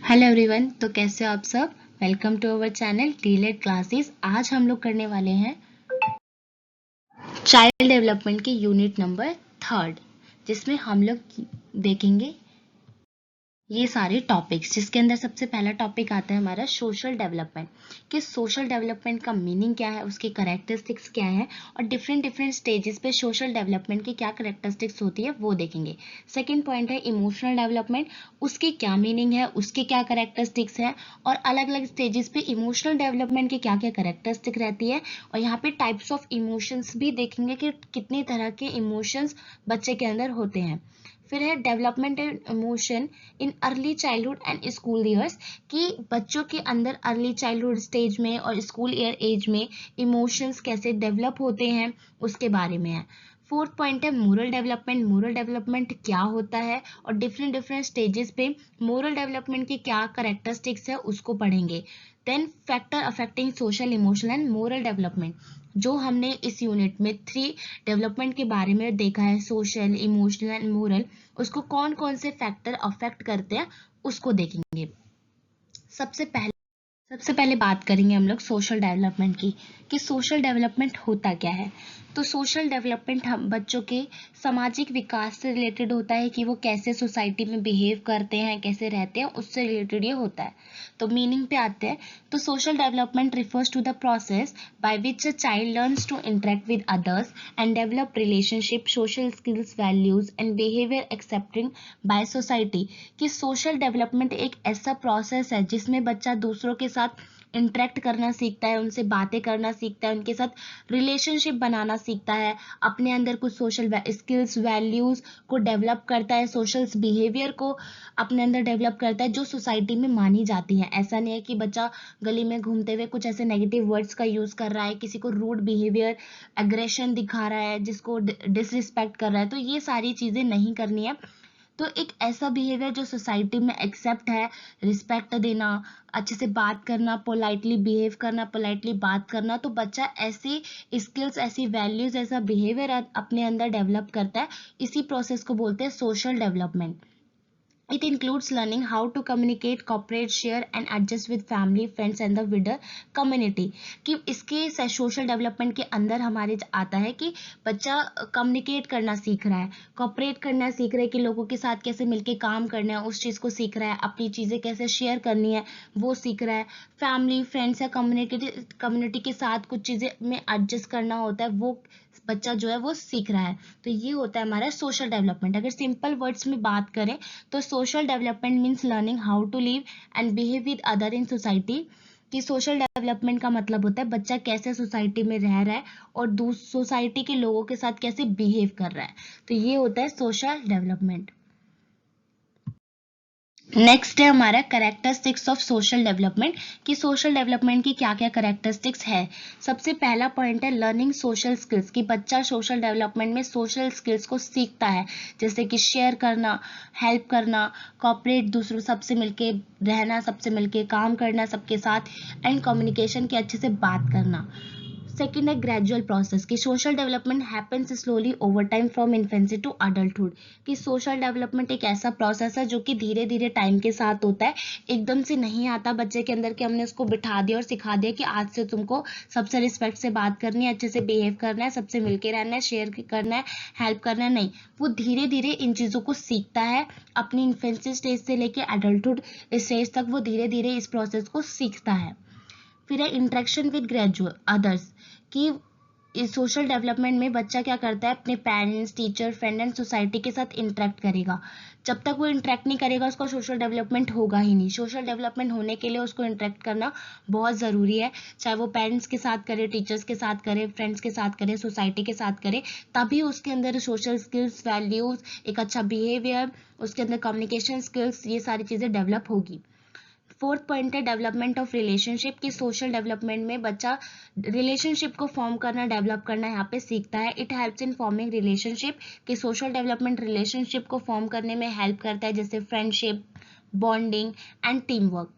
Hello everyone, तो कैसे हो आप सब। वेलकम टू अवर चैनल टीलेट क्लासेस। आज हम लोग करने वाले हैं चाइल्ड डेवलपमेंट की यूनिट नंबर 3, जिसमें हम लोग देखेंगे ये सारे टॉपिक्स, जिसके अंदर सबसे पहला टॉपिक आता है हमारा सोशल डेवलपमेंट। कि सोशल डेवलपमेंट का मीनिंग क्या है, उसकी कैरेक्टरिस्टिक्स क्या है और डिफरेंट डिफरेंट स्टेजेस पे सोशल डेवलपमेंट की क्या कैरेक्टरिस्टिक्स होती है वो देखेंगे। सेकंड पॉइंट है इमोशनल डेवलपमेंट, उसकी क्या मीनिंग है, उसके क्या कैरेक्टरिस्टिक्स है और अलग अलग स्टेजेस पे इमोशनल डेवलपमेंट की क्या क्या कैरेक्टरिस्टिक रहती है। और यहाँ पे टाइप्स ऑफ इमोशंस भी देखेंगे कि कितनी तरह के इमोशंस बच्चे के अंदर होते हैं। फिर है development and emotion in early childhood and school years, कि बच्चों के अंदर अर्ली चाइल्डहुड स्टेज में और स्कूल ईयर एज में इमोशंस कैसे डेवलप होते हैं उसके बारे में है। फोर्थ पॉइंट है मोरल डेवलपमेंट। मोरल डेवलपमेंट क्या होता है और डिफरेंट डिफरेंट स्टेजेस पे मोरल डेवलपमेंट की क्या कैरेक्टरिस्टिक्स है उसको पढ़ेंगे। Then factor affecting social emotional and moral development, जो हमने इस यूनिट में 3 डेवलपमेंट के बारे में देखा है, सोशल, इमोशनल एंड मोरल, उसको कौन कौन से फैक्टर अफेक्ट करते हैं उसको देखेंगे। सबसे पहले बात करेंगे हम लोग सोशल डेवलपमेंट की, कि सोशल डेवलपमेंट होता क्या है। तो सोशल डेवलपमेंट हम बच्चों के सामाजिक विकास से रिलेटेड होता है, कि वो कैसे सोसाइटी में बिहेव करते हैं, कैसे रहते हैं, उससे रिलेटेड ये होता है। तो मीनिंग पे आते हैं, तो social development refers to the process by which a child learns to interact with others and develop relationship, social skills, values and behaviour accepted by society. कि सोशल डेवलपमेंट एक ऐसा प्रोसेस है जिसमें बच्चा दूसरों के साथ इंटरेक्ट करना सीखता है, उनसे बातें करना सीखता है, उनके साथ रिलेशनशिप बनाना सीखता है, अपने अंदर कुछ सोशल स्किल्स, वैल्यूज को डेवलप करता है, सोशल बिहेवियर को अपने अंदर डेवलप करता है जो सोसाइटी में मानी जाती है। ऐसा नहीं है कि बच्चा गली में घूमते हुए कुछ ऐसे नेगेटिव वर्ड्स का यूज कर रहा है, किसी को रूड बिहेवियर, एग्रेशन दिखा रहा है, जिसको डिसरिस्पेक्ट कर रहा है, तो ये सारी चीजें नहीं करनी है। तो एक ऐसा बिहेवियर जो सोसाइटी में एक्सेप्ट है, रिस्पेक्ट देना, अच्छे से बात करना, पोलाइटली बिहेव करना, पोलाइटली बात करना, तो बच्चा ऐसी स्किल्स, ऐसी वैल्यूज, ऐसा बिहेवियर अपने अंदर डेवलप करता है। इसी प्रोसेस को बोलते हैं social development. It includes learning how to communicate, cooperate, share and adjust with family, friends and the wider community। कि इसके सोशल डेवलपमेंट के अंदर हमारे आता है कि बच्चा कम्युनिकेट करना सीख रहा है, कॉपरेट करना सीख रहा है, कि लोगों के साथ कैसे मिलके काम करना है उस चीज़ को सीख रहा है, अपनी चीज़ें कैसे शेयर करनी है वो सीख रहा है, फैमिली, फ्रेंड्स या कम्युनिटी के साथ कुछ चीज़ें में एडजस्ट करना होता है, वो बच्चा जो है वो सीख रहा है। तो ये होता है हमारा सोशल डेवलपमेंट। अगर सिंपल वर्ड्स में बात करें तो social development means learning how to live and behave with other in society. कि सोशल डेवलपमेंट का मतलब होता है बच्चा कैसे सोसाइटी में रह रहा है और सोसाइटी के लोगों के साथ कैसे बिहेव कर रहा है। तो ये होता है सोशल डेवलपमेंट। नेक्स्ट है हमारा कैरेक्टरिस्टिक्स ऑफ सोशल डेवलपमेंट, कि सोशल डेवलपमेंट की क्या क्या कैरेक्टरिस्टिक्स है। सबसे पहला पॉइंट है लर्निंग सोशल स्किल्स, कि बच्चा सोशल डेवलपमेंट में सोशल स्किल्स को सीखता है, जैसे कि शेयर करना, हेल्प करना, कॉपरेट, दूसरों सबसे मिलके रहना, सबसे मिलके काम करना सबके साथ, एंड कम्युनिकेशन की अच्छे से बात करना। सेकेंड है ग्रेजुअल प्रोसेस, कि social development happens slowly over time from infancy to adulthood. कि सोशल डेवलपमेंट एक ऐसा प्रोसेस है जो कि धीरे धीरे टाइम के साथ होता है, एकदम से नहीं आता बच्चे के अंदर कि हमने उसको बिठा दिया और सिखा दिया कि आज से तुमको सबसे रिस्पेक्ट से बात करनी है, अच्छे से बिहेव करना है, सबसे मिलके रहना है, शेयर करना है, हेल्प करना है। नहीं, वो धीरे धीरे इन चीज़ों को सीखता है। अपनी इन्फेंसी स्टेज से लेके अडल्टहुड स्टेज तक वो धीरे धीरे इस प्रोसेस को सीखता है। फिर है इंटरेक्शन विद ग्रेजुअल अदर्स, कि इस सोशल डेवलपमेंट में बच्चा क्या करता है, अपने parents, teacher, friend and society के साथ इंटरेक्ट करेगा। जब तक वो इंटरेक्ट नहीं करेगा उसका सोशल डेवलपमेंट होगा ही नहीं। सोशल डेवलपमेंट होने के लिए उसको इंटरेक्ट करना बहुत ज़रूरी है, चाहे वो पेरेंट्स के साथ करे, टीचर्स के साथ करे, फ्रेंड्स के साथ करे, सोसाइटी के साथ करे, तभी उसके अंदर सोशल स्किल्स, वैल्यूज़, एक अच्छा बिहेवियर, उसके अंदर कम्युनिकेशन स्किल्स, ये सारी चीज़ें डेवलप होगी। फोर्थ पॉइंट है डेवलपमेंट ऑफ रिलेशनशिप, की सोशल डेवलपमेंट में बच्चा रिलेशनशिप को फॉर्म करना, डेवलप करना यहाँ पे सीखता है। It helps in forming relationship, कि सोशल डेवलपमेंट रिलेशनशिप को फॉर्म करने में हेल्प करता है, जैसे friendship, bonding and team work.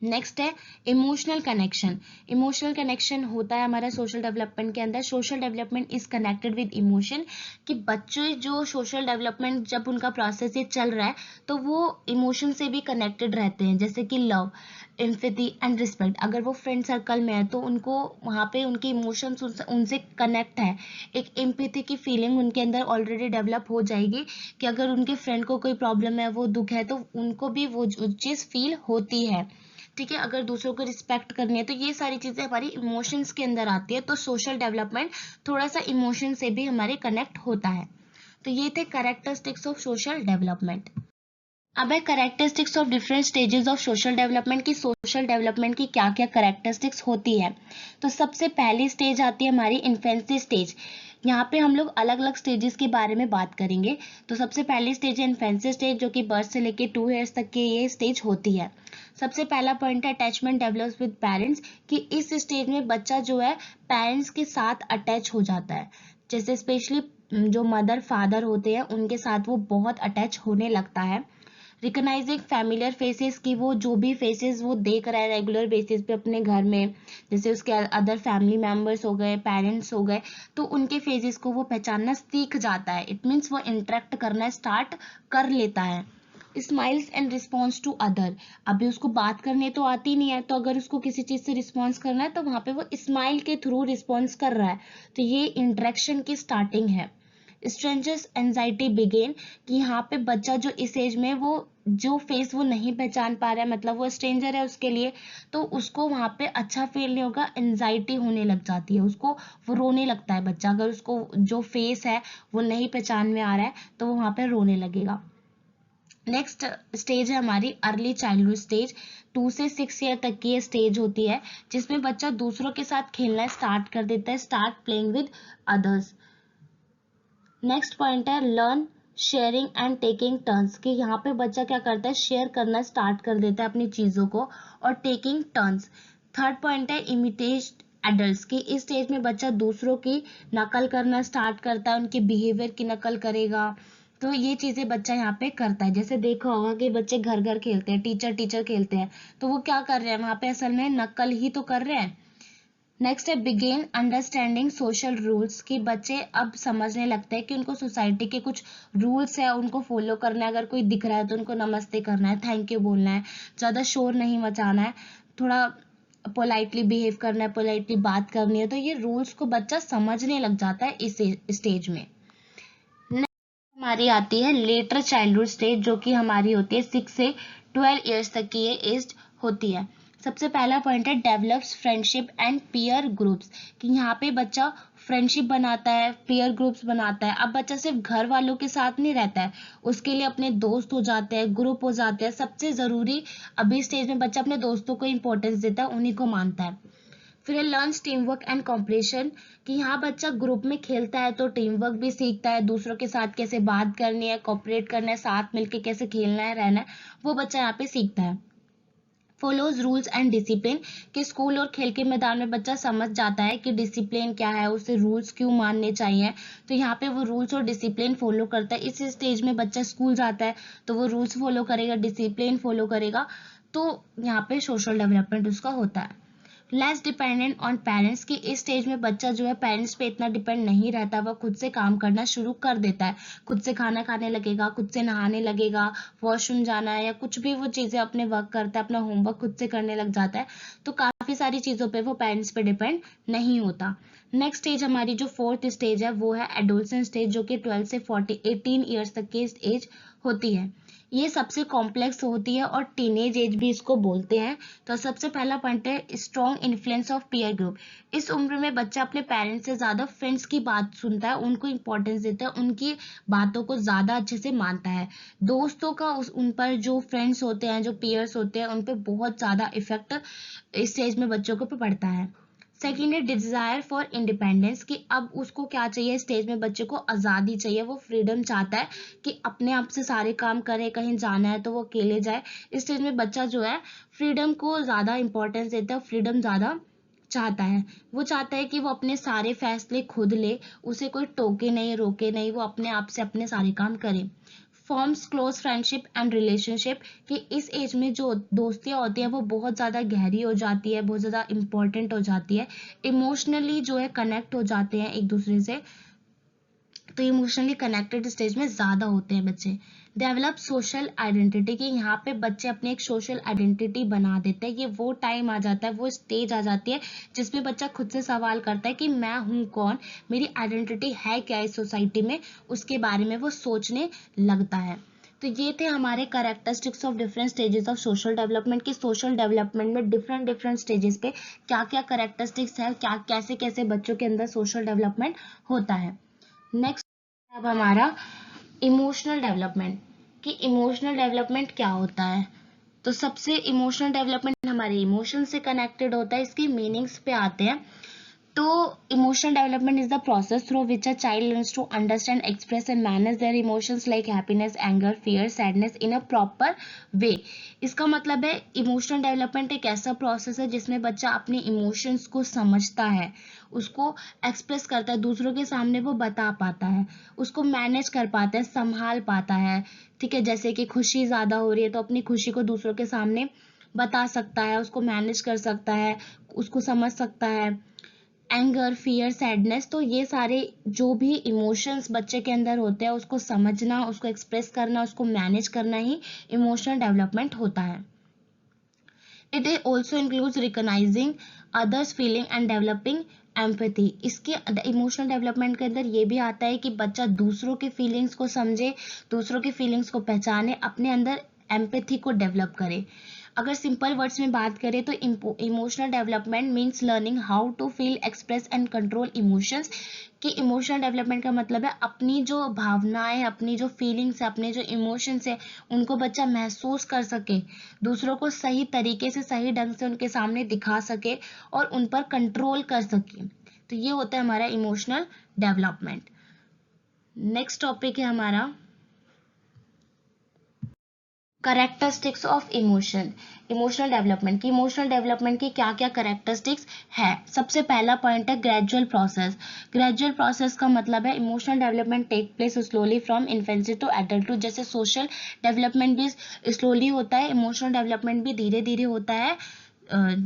Next है इमोशनल कनेक्शन। इमोशनल कनेक्शन होता है हमारा सोशल डेवलपमेंट के अंदर। Social development is connected with emotion, कि बच्चे जो सोशल डेवलपमेंट जब उनका प्रोसेस ये चल रहा है तो वो इमोशन से भी कनेक्टेड रहते हैं, जैसे कि लव, एम्पैथी एंड रिस्पेक्ट। अगर वो फ्रेंड सर्कल में है तो उनको वहाँ पे उनके इमोशंस उनसे कनेक्ट है, एक एम्पैथी की फीलिंग उनके अंदर ऑलरेडी डेवलप हो जाएगी कि अगर उनके फ्रेंड को कोई प्रॉब्लम है, वो दुख है, तो उनको भी वो चीज़ फील होती है। ठीक है, अगर दूसरों को रिस्पेक्ट करनी है तो ये सारी चीजें हमारी इमोशंस के अंदर आती है। तो सोशल डेवलपमेंट थोड़ा सा इमोशन से भी हमारे कनेक्ट होता है। तो ये थे कैरेक्टरिस्टिक्स ऑफ सोशल डेवलपमेंट। अब है characteristics of different stages of social development, की सोशल डेवलपमेंट की क्या क्या कैरेक्टरिस्टिक्स होती है। तो सबसे पहली स्टेज आती है हमारी इन्फेंसी स्टेज। यहाँ पे हम लोग अलग अलग स्टेजेस के बारे में बात करेंगे। तो सबसे पहली स्टेज है इन्फेंसी स्टेज, जो कि बर्थ से लेके 2 ईयर्स तक की ये स्टेज होती है। सबसे पहला पॉइंट है अटैचमेंट डेवलप्स विद पेरेंट्स, कि इस स्टेज में बच्चा जो है पेरेंट्स के साथ अटैच हो जाता है। जैसे स्पेशली जो मदर फादर होते हैं उनके साथ वो बहुत अटैच होने लगता है। रिकॉग्नाइजिंग फैमिलियर फेसेस, की वो जो भी फेसेस वो देख रहा है रेगुलर बेसिस पे अपने घर में, जैसे उसके अदर फैमिली मेंबर्स हो गए, पेरेंट्स हो गए, तो उनके फेसेस को वो पहचानना सीख जाता है। इट मीन्स वो इंटरेक्ट करना स्टार्ट कर लेता है। Smiles and response to other, अभी उसको बात करने तो आती नहीं है, तो अगर उसको किसी चीज से रिस्पॉन्स करना है तो वहां पे वो स्माइल के थ्रू रिस्पॉन्स कर रहा है। तो ये इंटरेक्शन की स्टार्टिंग है। स्ट्रेंजर्स एंजाइटी बिगेन, कि यहाँ पे बच्चा जो इस एज में वो जो फेस वो नहीं पहचान पा रहा है, मतलब वो स्ट्रेंजर है उसके लिए, तो उसको वहाँ पे अच्छा फील नहीं होगा, एंजाइटी होने लग जाती है उसको, वो रोने लगता है बच्चा। अगर उसको जो फेस है वो नहीं पहचान में आ रहा है तो वो वहाँ पे रोने लगेगा। नेक्स्ट स्टेज है हमारी अर्ली चाइल्डहुड स्टेज। 2 से 6 ईयर तक की ये स्टेज होती है, जिसमें बच्चा दूसरों के साथ खेलना स्टार्ट कर देता है, start playing with others. Next point है learn sharing and taking turns, कि यहाँ पे बच्चा क्या करता है, शेयर करना स्टार्ट कर देता है अपनी चीजों को, और टेकिंग टर्न्स। थर्ड पॉइंट है इमिटेट एडल्ट्स, की इस स्टेज में बच्चा दूसरों की नकल करना स्टार्ट करता है, उनके बिहेवियर की नकल करेगा। तो ये चीजें बच्चा यहाँ पे करता है। जैसे देखा होगा कि बच्चे घर घर खेलते हैं, टीचर टीचर खेलते हैं, तो वो क्या कर रहे हैं वहां पे, असल में नकल ही तो कर रहे हैं। नेक्स्ट है बिगेन अंडरस्टैंडिंग सोशल रूल्स, कि बच्चे अब समझने लगते हैं कि उनको सोसाइटी के कुछ रूल्स है, उनको फॉलो करना है। अगर कोई दिख रहा है तो उनको नमस्ते करना है, थैंक यू बोलना है, ज़्यादा शोर नहीं मचाना है, थोड़ा पोलाइटली बिहेव करना है, पोलाइटली बात करनी है। तो ये रूल्स को बच्चा समझने लग जाता है इस स्टेज में। हमारी आती है लेटर चाइल्डहुड स्टेज, जो कि हमारी होती है 6 से 12 ईयर्स तक की ये एज होती है। सबसे पहला पॉइंट है develops friendship and peer groups, कि यहाँ पे बच्चा फ्रेंडशिप बनाता है, पीयर ग्रुप्स बनाता है। अब बच्चा सिर्फ घर वालों के साथ नहीं रहता है, उसके लिए अपने दोस्त हो जाते हैं, ग्रुप हो जाते हैं। सबसे जरूरी अभी स्टेज में बच्चा अपने दोस्तों को इंपॉर्टेंस देता है, उन्हीं को मानता है। फिर learns team work and competition, कि यहाँ बच्चा ग्रुप में खेलता है तो टीम वर्क भी सीखता है, दूसरों के साथ कैसे बात करनी है, कॉपरेट करना है, साथ मिलके कैसे खेलना है, रहना है, वो बच्चा यहाँ पे सीखता है। फॉलोज रूल्स एंड डिसिप्लिन, कि स्कूल और खेल के मैदान में बच्चा समझ जाता है कि डिसिप्लिन क्या है, उसे रूल्स क्यों मानने चाहिए। तो यहाँ पे वो रूल्स और डिसिप्लिन फॉलो करता है। इस स्टेज में बच्चा स्कूल जाता है तो वो रूल्स फॉलो करेगा, डिसिप्लिन फॉलो करेगा। तो यहाँ पे सोशल डेवलपमेंट उसका होता है। लेस डिपेंडेंट ऑन पेरेंट्स, की इस स्टेज में बच्चा जो है पेरेंट्स पे इतना डिपेंड नहीं रहता, वह खुद से काम करना शुरू कर देता है, खुद से खाना खाने लगेगा, खुद से नहाने लगेगा, वॉशरूम जाना है या कुछ भी वो चीजें अपने वर्क करता है, अपना होमवर्क खुद से करने लग जाता है। तो काफी सारी चीजों पे वो पेरेंट्स पे डिपेंड नहीं होता। नेक्स्ट स्टेज हमारी जो फोर्थ स्टेज है वो है एडोलसेंट स्टेज, जो कि 12 से 18 ईयर्स तक की एज होती है। ये सबसे कॉम्प्लेक्स होती है और टीनेज एज भी इसको बोलते हैं। तो सबसे पहला पॉइंट है strong influence of peer group. इस उम्र में बच्चा अपने पेरेंट्स से ज्यादा फ्रेंड्स की बात सुनता है, उनको इंपॉर्टेंस देता है, उनकी बातों को ज्यादा अच्छे से मानता है। दोस्तों का उन पर जो फ्रेंड्स होते हैं, जो पीयर्स होते हैं, उन पर बहुत ज्यादा इफेक्ट इस स्टेज में बच्चों को पड़ता है। सेकेंड है डिजायर फॉर इंडिपेंडेंस, कि अब उसको क्या चाहिए, स्टेज में बच्चे को आज़ादी चाहिए, वो फ्रीडम चाहता है कि अपने आप से सारे काम करे, कहीं जाना है तो वो अकेले जाए। इस स्टेज में बच्चा जो है फ्रीडम को ज़्यादा इंपॉर्टेंस देता है, फ्रीडम ज़्यादा चाहता है। वो चाहता है कि वो अपने सारे फैसले खुद ले, उसे कोई टोके नहीं, रोके नहीं, वो अपने आप से अपने सारे काम करे। Forms close friendship and relationship, कि इस एज में जो दोस्तियाँ होती है वो बहुत ज़्यादा गहरी हो जाती है, बहुत ज़्यादा इंपॉर्टेंट हो जाती है, इमोशनली जो है कनेक्ट हो जाते हैं एक दूसरे से, तो इमोशनली कनेक्टेड स्टेज में ज़्यादा होते हैं बच्चे। डेवलप सोशल आइडेंटिटी, कि यहाँ पे बच्चे अपनी एक सोशल आइडेंटिटी बना देते हैं। ये वो टाइम आ जाता है, वो स्टेज आ जाती है जिसमें बच्चा खुद से सवाल करता है कि मैं हूँ कौन, मेरी आइडेंटिटी है क्या इस सोसाइटी में, उसके बारे में वो सोचने लगता है। तो ये थे हमारे characteristics of different stages of social development, की सोशल डेवलपमेंट में डिफरेंट डिफरेंट स्टेजेस पे क्या क्या कैरेक्टरिस्टिक्स है, क्या कैसे कैसे बच्चों के अंदर सोशल डेवलपमेंट होता है। नेक्स्ट अब हमारा इमोशनल डेवलपमेंट, कि इमोशनल डेवलपमेंट क्या होता है। तो सबसे इमोशनल डेवलपमेंट हमारे इमोशन से कनेक्टेड होता है। इसकी मीनिंग्स पे आते हैं। तो emotional development is the process through which a child learns to understand, express and manage their emotions like happiness, anger, fear, sadness in a proper way. इसका मतलब है इमोशनल डेवलपमेंट एक ऐसा प्रोसेस है जिसमें बच्चा अपने इमोशंस को समझता है, उसको एक्सप्रेस करता है, दूसरों के सामने वो बता पाता है, उसको मैनेज कर पाता है, संभाल पाता है। ठीक है, जैसे कि खुशी ज़्यादा हो रही है तो अपनी खुशी को दूसरों के सामने बता सकता है, उसको मैनेज कर सकता है, उसको समझ सकता है। एंगर, फियर, सैडनेस, तो ये सारे जो भी इमोशंस बच्चे के अंदर होते हैं उसको समझना, उसको एक्सप्रेस करना, उसको मैनेज करना ही इमोशनल डेवलपमेंट होता है। It also includes recognising others feeling and developing empathy. इसके इमोशनल डेवलपमेंट के अंदर ये भी आता है कि बच्चा दूसरों के फीलिंग्स को समझे, दूसरों के फीलिंग्स को पहचाने, अपने अंदर एम्पैथी को डेवलप करे। अगर सिंपल वर्ड्स में बात करें तो emotional development means learning how to feel, express and control emotions, कि इमोशनल डेवलपमेंट का मतलब है अपनी जो भावनाएं, अपनी जो फीलिंग्स है, अपने जो इमोशंस है, उनको बच्चा महसूस कर सके, दूसरों को सही तरीके से, सही ढंग से उनके सामने दिखा सके और उन पर कंट्रोल कर सके। तो ये होता है हमारा इमोशनल डेवलपमेंट। नेक्स्ट टॉपिक है हमारा characteristics of emotion, emotional development की। इमोशनल डेवलपमेंट की क्या क्या कैरेक्टरिस्टिक्स है। सबसे पहला पॉइंट है ग्रेजुअल प्रोसेस। ग्रेजुअल प्रोसेस का मतलब है emotional development take place slowly from infancy to adulthood. जैसे सोशल डेवलपमेंट भी स्लोली होता है, इमोशनल डेवलपमेंट भी धीरे धीरे होता है।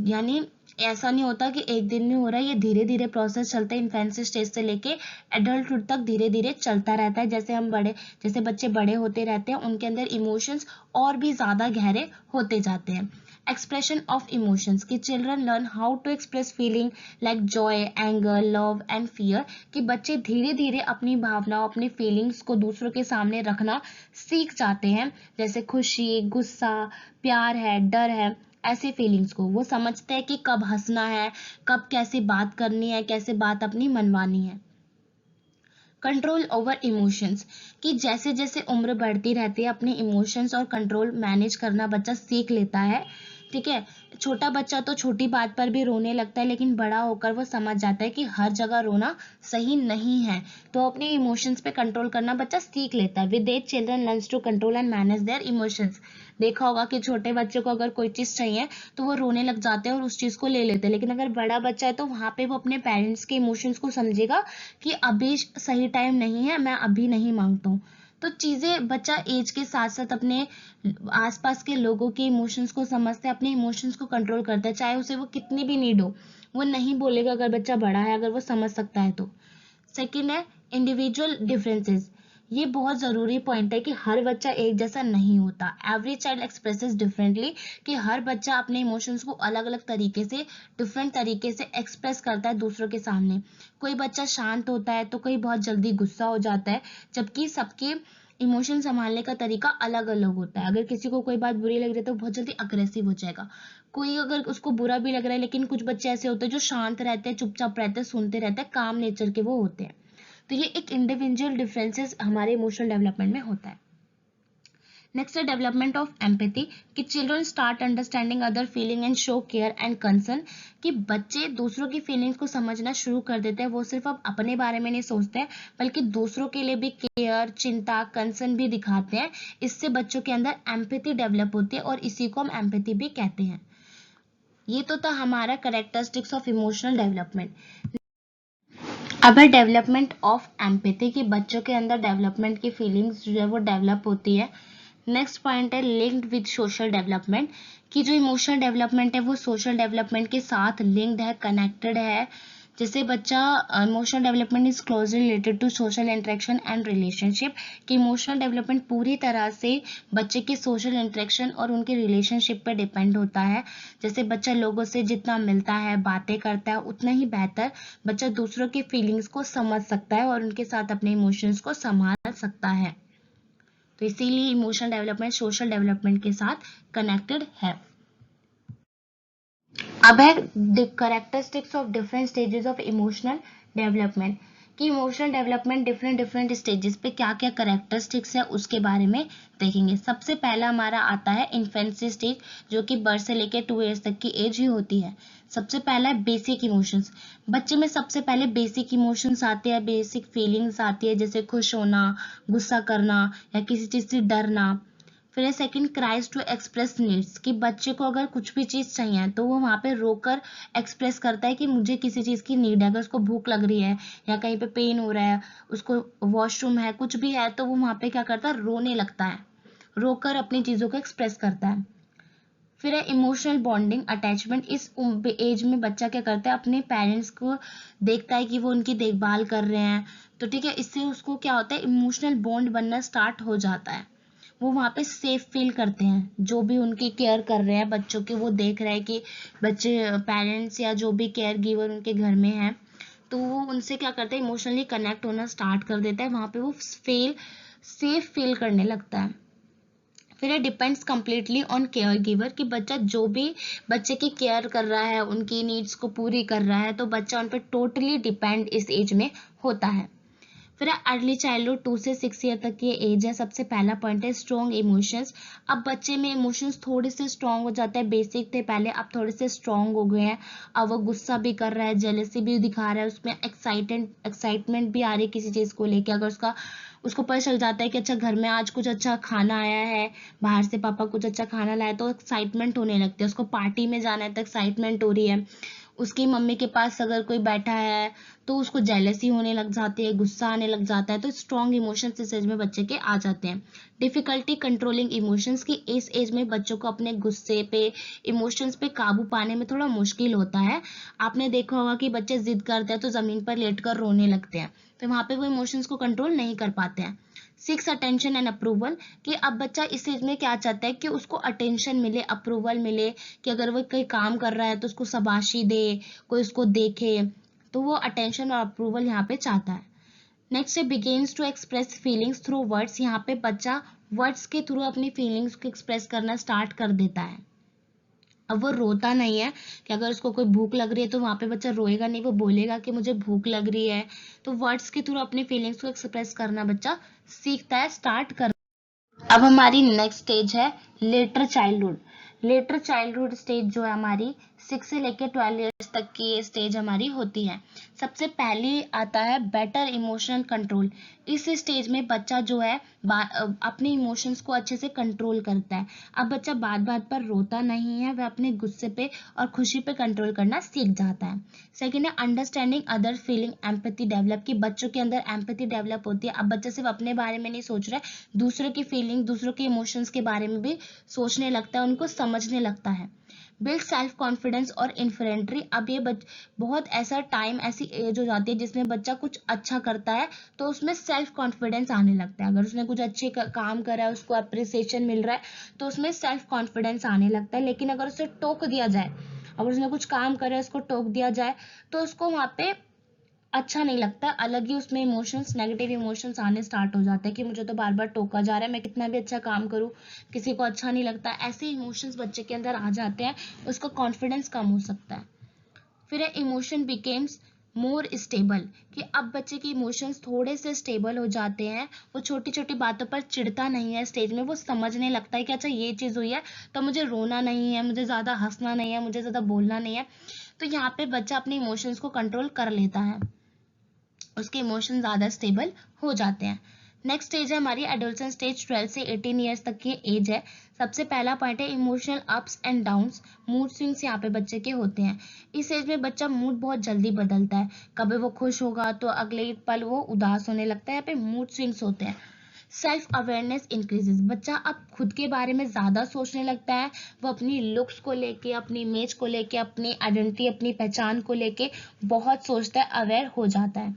यानी ऐसा नहीं होता कि एक दिन में हो रहा है, ये धीरे धीरे प्रोसेस चलता है, इन्फेंसी स्टेज से लेके एडल्टहुड तक धीरे धीरे चलता रहता है। जैसे बच्चे बड़े होते रहते हैं, उनके अंदर इमोशंस और भी ज्यादा गहरे होते जाते हैं। एक्सप्रेशन ऑफ इमोशंस, कि children learn how to express feeling like joy, anger, love and fear, कि बच्चे धीरे धीरे अपनी भावनाओं, अपनी फीलिंग्स को दूसरों के सामने रखना सीख जाते हैं। जैसे खुशी, गुस्सा, प्यार है, डर है, ऐसे फीलिंग्स को वो समझते हैं कि कब हंसना है, कब कैसे बात करनी है, कैसे बात अपनी मनवानी है। कंट्रोल ओवर इमोशंस, कि जैसे जैसे उम्र बढ़ती रहती है अपने इमोशंस और कंट्रोल मैनेज करना बच्चा सीख लेता है। ठीक है, छोटा बच्चा तो छोटी बात पर भी रोने लगता है, लेकिन बड़ा होकर वो समझ जाता है कि हर जगह रोना सही नहीं है, तो अपने इमोशंस पे कंट्रोल करना बच्चा सीख लेता है। With age children learns to control and manage their emotions. देखा होगा कि छोटे बच्चों को अगर कोई चीज चाहिए तो वो रोने लग जाते हैं और उस चीज को ले लेते हैं, लेकिन अगर बड़ा बच्चा है तो वहां पे वो अपने पेरेंट्स के इमोशंस को समझेगा कि अभी सही टाइम नहीं है, मैं अभी नहीं मांगता हूँ। तो चीजें बच्चा एज के साथ साथ अपने आसपास के लोगों के इमोशंस को समझते हैं, अपने इमोशंस को कंट्रोल करता है, चाहे उसे वो कितनी भी नीड हो, वो नहीं बोलेगा अगर बच्चा बड़ा है, अगर वो समझ सकता है तो। सेकेंड है इंडिविजुअल डिफरेंसेस। ये बहुत जरूरी पॉइंट है कि हर बच्चा एक जैसा नहीं होता। एवरी चाइल्ड एक्सप्रेसेस डिफरेंटली, कि हर बच्चा अपने इमोशंस को अलग अलग तरीके से, डिफरेंट तरीके से एक्सप्रेस करता है दूसरों के सामने। कोई बच्चा शांत होता है तो कोई बहुत जल्दी गुस्सा हो जाता है, जबकि सबके इमोशन संभालने का तरीका अलग अलग होता है। अगर किसी को कोई बात बुरी लग रही है तो बहुत जल्दी अग्रेसिव हो जाएगा। कोई अगर उसको बुरा भी लग रहा है, लेकिन कुछ बच्चे ऐसे होते हैं जो शांत रहते हैं, चुपचाप रहते हैं, सुनते रहते हैं, काम नेचर के वो होते हैं। तो ये एक इंडिविजुअल डिफरेंसेस हमारे इमोशनल डेवलपमेंट में होता है। नेक्स्ट है डेवलपमेंट ऑफ एम्पैथी, कि children start understanding other feeling and show care and concern, कि बच्चे दूसरों की फीलिंग्स को समझना शुरू कर देते हैं। वो सिर्फ अब अपने बारे में नहीं सोचते हैं, बल्कि दूसरों के लिए भी केयर, चिंता, कंसर्न भी दिखाते हैं। इससे बच्चों के अंदर एम्पैथी डेवलप होती है और इसी को हम एम्पैथी भी कहते हैं। ये तो था हमारा कैरेक्टरिस्टिक्स ऑफ इमोशनल डेवलपमेंट। अब है डेवलपमेंट ऑफ एम्पैथी, कि बच्चों के अंदर डेवलपमेंट की फीलिंग्स जो है वो डेवलप होती है। नेक्स्ट पॉइंट है लिंक्ड विद सोशल डेवलपमेंट, कि जो इमोशनल डेवलपमेंट है वो सोशल डेवलपमेंट के साथ लिंक्ड है, कनेक्टेड है। जैसे बच्चा emotional development is closely related to social interaction and relationship, कि इमोशनल डेवलपमेंट पूरी तरह से बच्चे के सोशल इंटरेक्शन और उनके रिलेशनशिप पर डिपेंड होता है। जैसे बच्चा लोगों से जितना मिलता है, बातें करता है, उतना ही बेहतर बच्चा दूसरों की फीलिंग्स को समझ सकता है और उनके साथ अपने इमोशंस को संभाल सकता है। तो इसीलिए इमोशनल डेवलपमेंट सोशल डेवलपमेंट के साथ कनेक्टेड है। अब है the characteristics of different stages of emotional development, कि इमोशनल डेवलपमेंट डिफरेंट स्टेजेस पे क्या क्या कैरेक्टरिस्टिक्स है उसके बारे में देखेंगे। सबसे पहला हमारा आता है इन्फेंसी स्टेज, जो कि बर्थ से लेकर 2 इयर्स तक की एज ही होती है। सबसे पहला है बेसिक इमोशंस। बच्चे में सबसे पहले बेसिक इमोशंस आते हैं, बेसिक फीलिंग्स आती है, जैसे खुश होना, गुस्सा करना या किसी चीज से डरना। फिर है second cries to express needs, कि बच्चे को अगर कुछ भी चीज चाहिए तो वो वहां पे रोकर एक्सप्रेस करता है कि मुझे किसी चीज की नीड है। अगर उसको भूख लग रही है या कहीं पे पेन हो रहा है, उसको वॉशरूम है, कुछ भी है, तो वो वहां पे क्या करता है, रोने लगता है, रोकर अपनी चीजों को एक्सप्रेस करता है। फिर है इमोशनल बॉन्डिंग अटैचमेंट, इस एज में बच्चा क्या करता है, अपने पेरेंट्स को देखता है कि वो उनकी देखभाल कर रहे हैं, तो ठीक है, इससे उसको क्या होता है, इमोशनल बॉन्ड बनना स्टार्ट हो जाता है। वो वहाँ पे सेफ फील करते हैं, जो भी उनकी केयर कर रहे हैं बच्चों की, वो देख रहे हैं कि बच्चे पेरेंट्स या जो भी केयर गिवर उनके घर में है, तो वो उनसे क्या करते हैं, इमोशनली कनेक्ट होना स्टार्ट कर देता है। वहाँ पे वो सेफ फील करने लगता है। फिर depends completely on care giver, कि बच्चा जो भी बच्चे की केयर कर रहा है, उनकी नीड्स को पूरी कर रहा है, तो बच्चा उन पर टोटली डिपेंड इस एज में होता है। फिर अर्ली चाइल्डहुड 2 से 6 ईयर तक की एज है। सबसे पहला पॉइंट है स्ट्रॉन्ग इमोशंस। अब बच्चे में इमोशंस थोड़े से स्ट्रॉन्ग हो जाते हैं, बेसिक थे पहले, अब थोड़े से स्ट्रॉन्ग हो गए हैं। अब वो गुस्सा भी कर रहा है, जेलसी भी दिखा रहा है, उसमें एक्साइटमेंट भी आ रही है किसी चीज को लेके। अगर उसको पता चल जाता है कि अच्छा घर में आज कुछ अच्छा खाना आया है, बाहर से पापा कुछ अच्छा खाना लाया, तो एक्साइटमेंट होने लगती है, उसको पार्टी में जाना है तो एक्साइटमेंट हो रही है। उसकी मम्मी के पास अगर कोई बैठा है तो उसको जेलसी होने लग जाती है, गुस्सा आने लग जाता है। तो स्ट्रॉन्ग इमोशंस इस एज में बच्चे के आ जाते हैं। डिफिकल्टी कंट्रोलिंग इमोशंस, की इस एज में बच्चों को अपने गुस्से पे, इमोशंस पे काबू पाने में थोड़ा मुश्किल होता है। आपने देखा होगा कि बच्चे जिद करते हैं तो जमीन पर लेटकर रोने लगते हैं, तो वहां पे वो इमोशंस को कंट्रोल नहीं कर पाते हैं। सिक्स अटेंशन एंड अप्रूवल, कि अब बच्चा इस एज में क्या चाहता है कि उसको अटेंशन मिले, अप्रूवल मिले, कि अगर वो कोई काम कर रहा है तो उसको शाबाशी दे, कोई उसको देखे, तो वो अटेंशन और अप्रूवल यहाँ पे चाहता है। नेक्स्ट है begins to express feelings through words, यहाँ पे बच्चा वर्ड्स के थ्रू अपनी फीलिंग्स को एक्सप्रेस करना स्टार्ट कर देता है। अब वो रोता नहीं है, कि अगर उसको कोई भूख लग रही है तो वहां पे बच्चा रोएगा नहीं, वो बोलेगा कि मुझे भूख लग रही है। तो वर्ड्स के थ्रू अपनी फीलिंग्स को एक्सप्रेस करना बच्चा सीखता है, स्टार्ट कर। अब हमारी नेक्स्ट स्टेज है letter childhood. Letter childhood stage जो है हमारी 6 से लेकर 12 ईयर्स तक की ये स्टेज हमारी होती है। सबसे पहले आता है बेटर इमोशनल कंट्रोल। इस स्टेज में बच्चा जो है अपने इमोशंस को अच्छे से कंट्रोल करता है। अब बच्चा बात बात पर रोता नहीं है, वह अपने गुस्से पे और खुशी पे कंट्रोल करना सीख जाता है। सेकेंड है understanding other feeling empathy develop, की बच्चों के अंदर एम्पैथी डेवलप होती है। अब बच्चा सिर्फ अपने बारे में नहीं सोच रहा है, दूसरों की फीलिंग, दूसरों के इमोशंस के बारे में भी सोचने लगता है, उनको समझने लगता है। बिल्ड सेल्फ कॉन्फिडेंस और इन्फ्रेंट्री, अब ये बहुत ऐसा टाइम, ऐसी एज हो जाती है जिसमें बच्चा कुछ अच्छा करता है तो उसमें सेल्फ कॉन्फिडेंस आने लगता है। अगर उसने कुछ अच्छे काम करा है, उसको अप्रिसिएशन मिल रहा है, तो उसमें सेल्फ कॉन्फिडेंस आने लगता है। लेकिन अगर उसे टोक दिया जाए, अगर उसने कुछ काम करा है, उसको टोक दिया जाए, तो उसको वहां पे अच्छा नहीं लगता, अलग ही उसमें इमोशंस, नेगेटिव इमोशंस आने स्टार्ट हो जाते हैं कि मुझे तो बार बार टोका जा रहा है, मैं कितना भी अच्छा काम करूं किसी को अच्छा नहीं लगता। ऐसे इमोशंस बच्चे के अंदर आ जाते हैं, उसका कॉन्फिडेंस कम हो सकता है। फिर इमोशन बिकेम्स मोर स्टेबल, कि अब बच्चे के इमोशंस थोड़े से स्टेबल हो जाते हैं, वो छोटी छोटी बातों पर चिढ़ता नहीं है स्टेज में, वो समझने लगता है कि अच्छा ये चीज हुई है तो मुझे रोना नहीं है, मुझे ज्यादा हंसना नहीं है, मुझे ज्यादा बोलना नहीं है। तो यहाँ पे बच्चा अपने इमोशंस को कंट्रोल कर लेता है, उसके इमोशन ज्यादा स्टेबल हो जाते हैं। नेक्स्ट स्टेज है हमारी एडोलसेंस स्टेज, 12 से 18 ईयर्स तक की एज है। सबसे पहला पॉइंट है emotional ups and downs, mood swings यहाँ पे बच्चे के होते हैं। इस एज में बच्चा मूड बहुत जल्दी बदलता है, कभी वो खुश होगा तो अगले ही पल वो उदास होने लगता है, यहाँ पे मूड स्विंग्स होते हैं। सेल्फ अवेयरनेस इंक्रीजेस, बच्चा अब खुद के बारे में ज़्यादा सोचने लगता है, वो अपनी लुक्स को लेके, अपनी इमेज को लेके, अपनी आइडेंटिटी, अपनी पहचान को लेके बहुत सोचता है, अवेयर हो जाता है।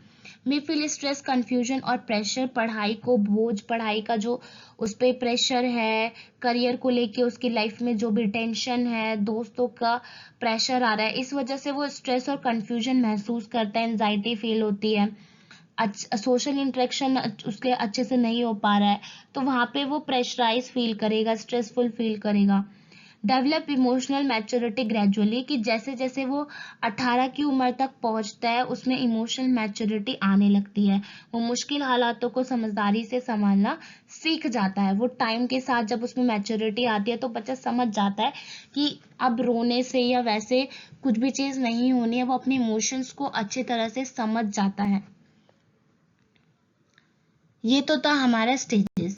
मे फील स्ट्रेस, कंफ्यूजन और प्रेशर, पढ़ाई को बोझ, पढ़ाई का जो उस पर प्रेशर है, करियर को लेके उसकी लाइफ में जो भी टेंशन है, दोस्तों का प्रेशर आ रहा है, इस वजह से वो स्ट्रेस और कंफ्यूजन महसूस करता है, एंजाइटी फील होती है, सोशल इंटरेक्शन उसके अच्छे से नहीं हो पा रहा है, तो वहाँ पे वो प्रेशराइज फील करेगा, स्ट्रेसफुल फील करेगा। डेवलप इमोशनल मैच्योरिटी ग्रेजुअली, कि जैसे जैसे वो 18 की उम्र तक पहुंचता है उसमें इमोशनल मैच्योरिटी आने लगती है, वो मुश्किल हालातों को समझदारी से संभालना सीख जाता है। वो टाइम के साथ जब उसमें मैच्योरिटी आती है तो बच्चा समझ जाता है कि अब रोने से या वैसे कुछ भी चीज़ नहीं होनी है, वो अपने इमोशंस को अच्छी तरह से समझ जाता है। ये तो था हमारा स्टेजेस।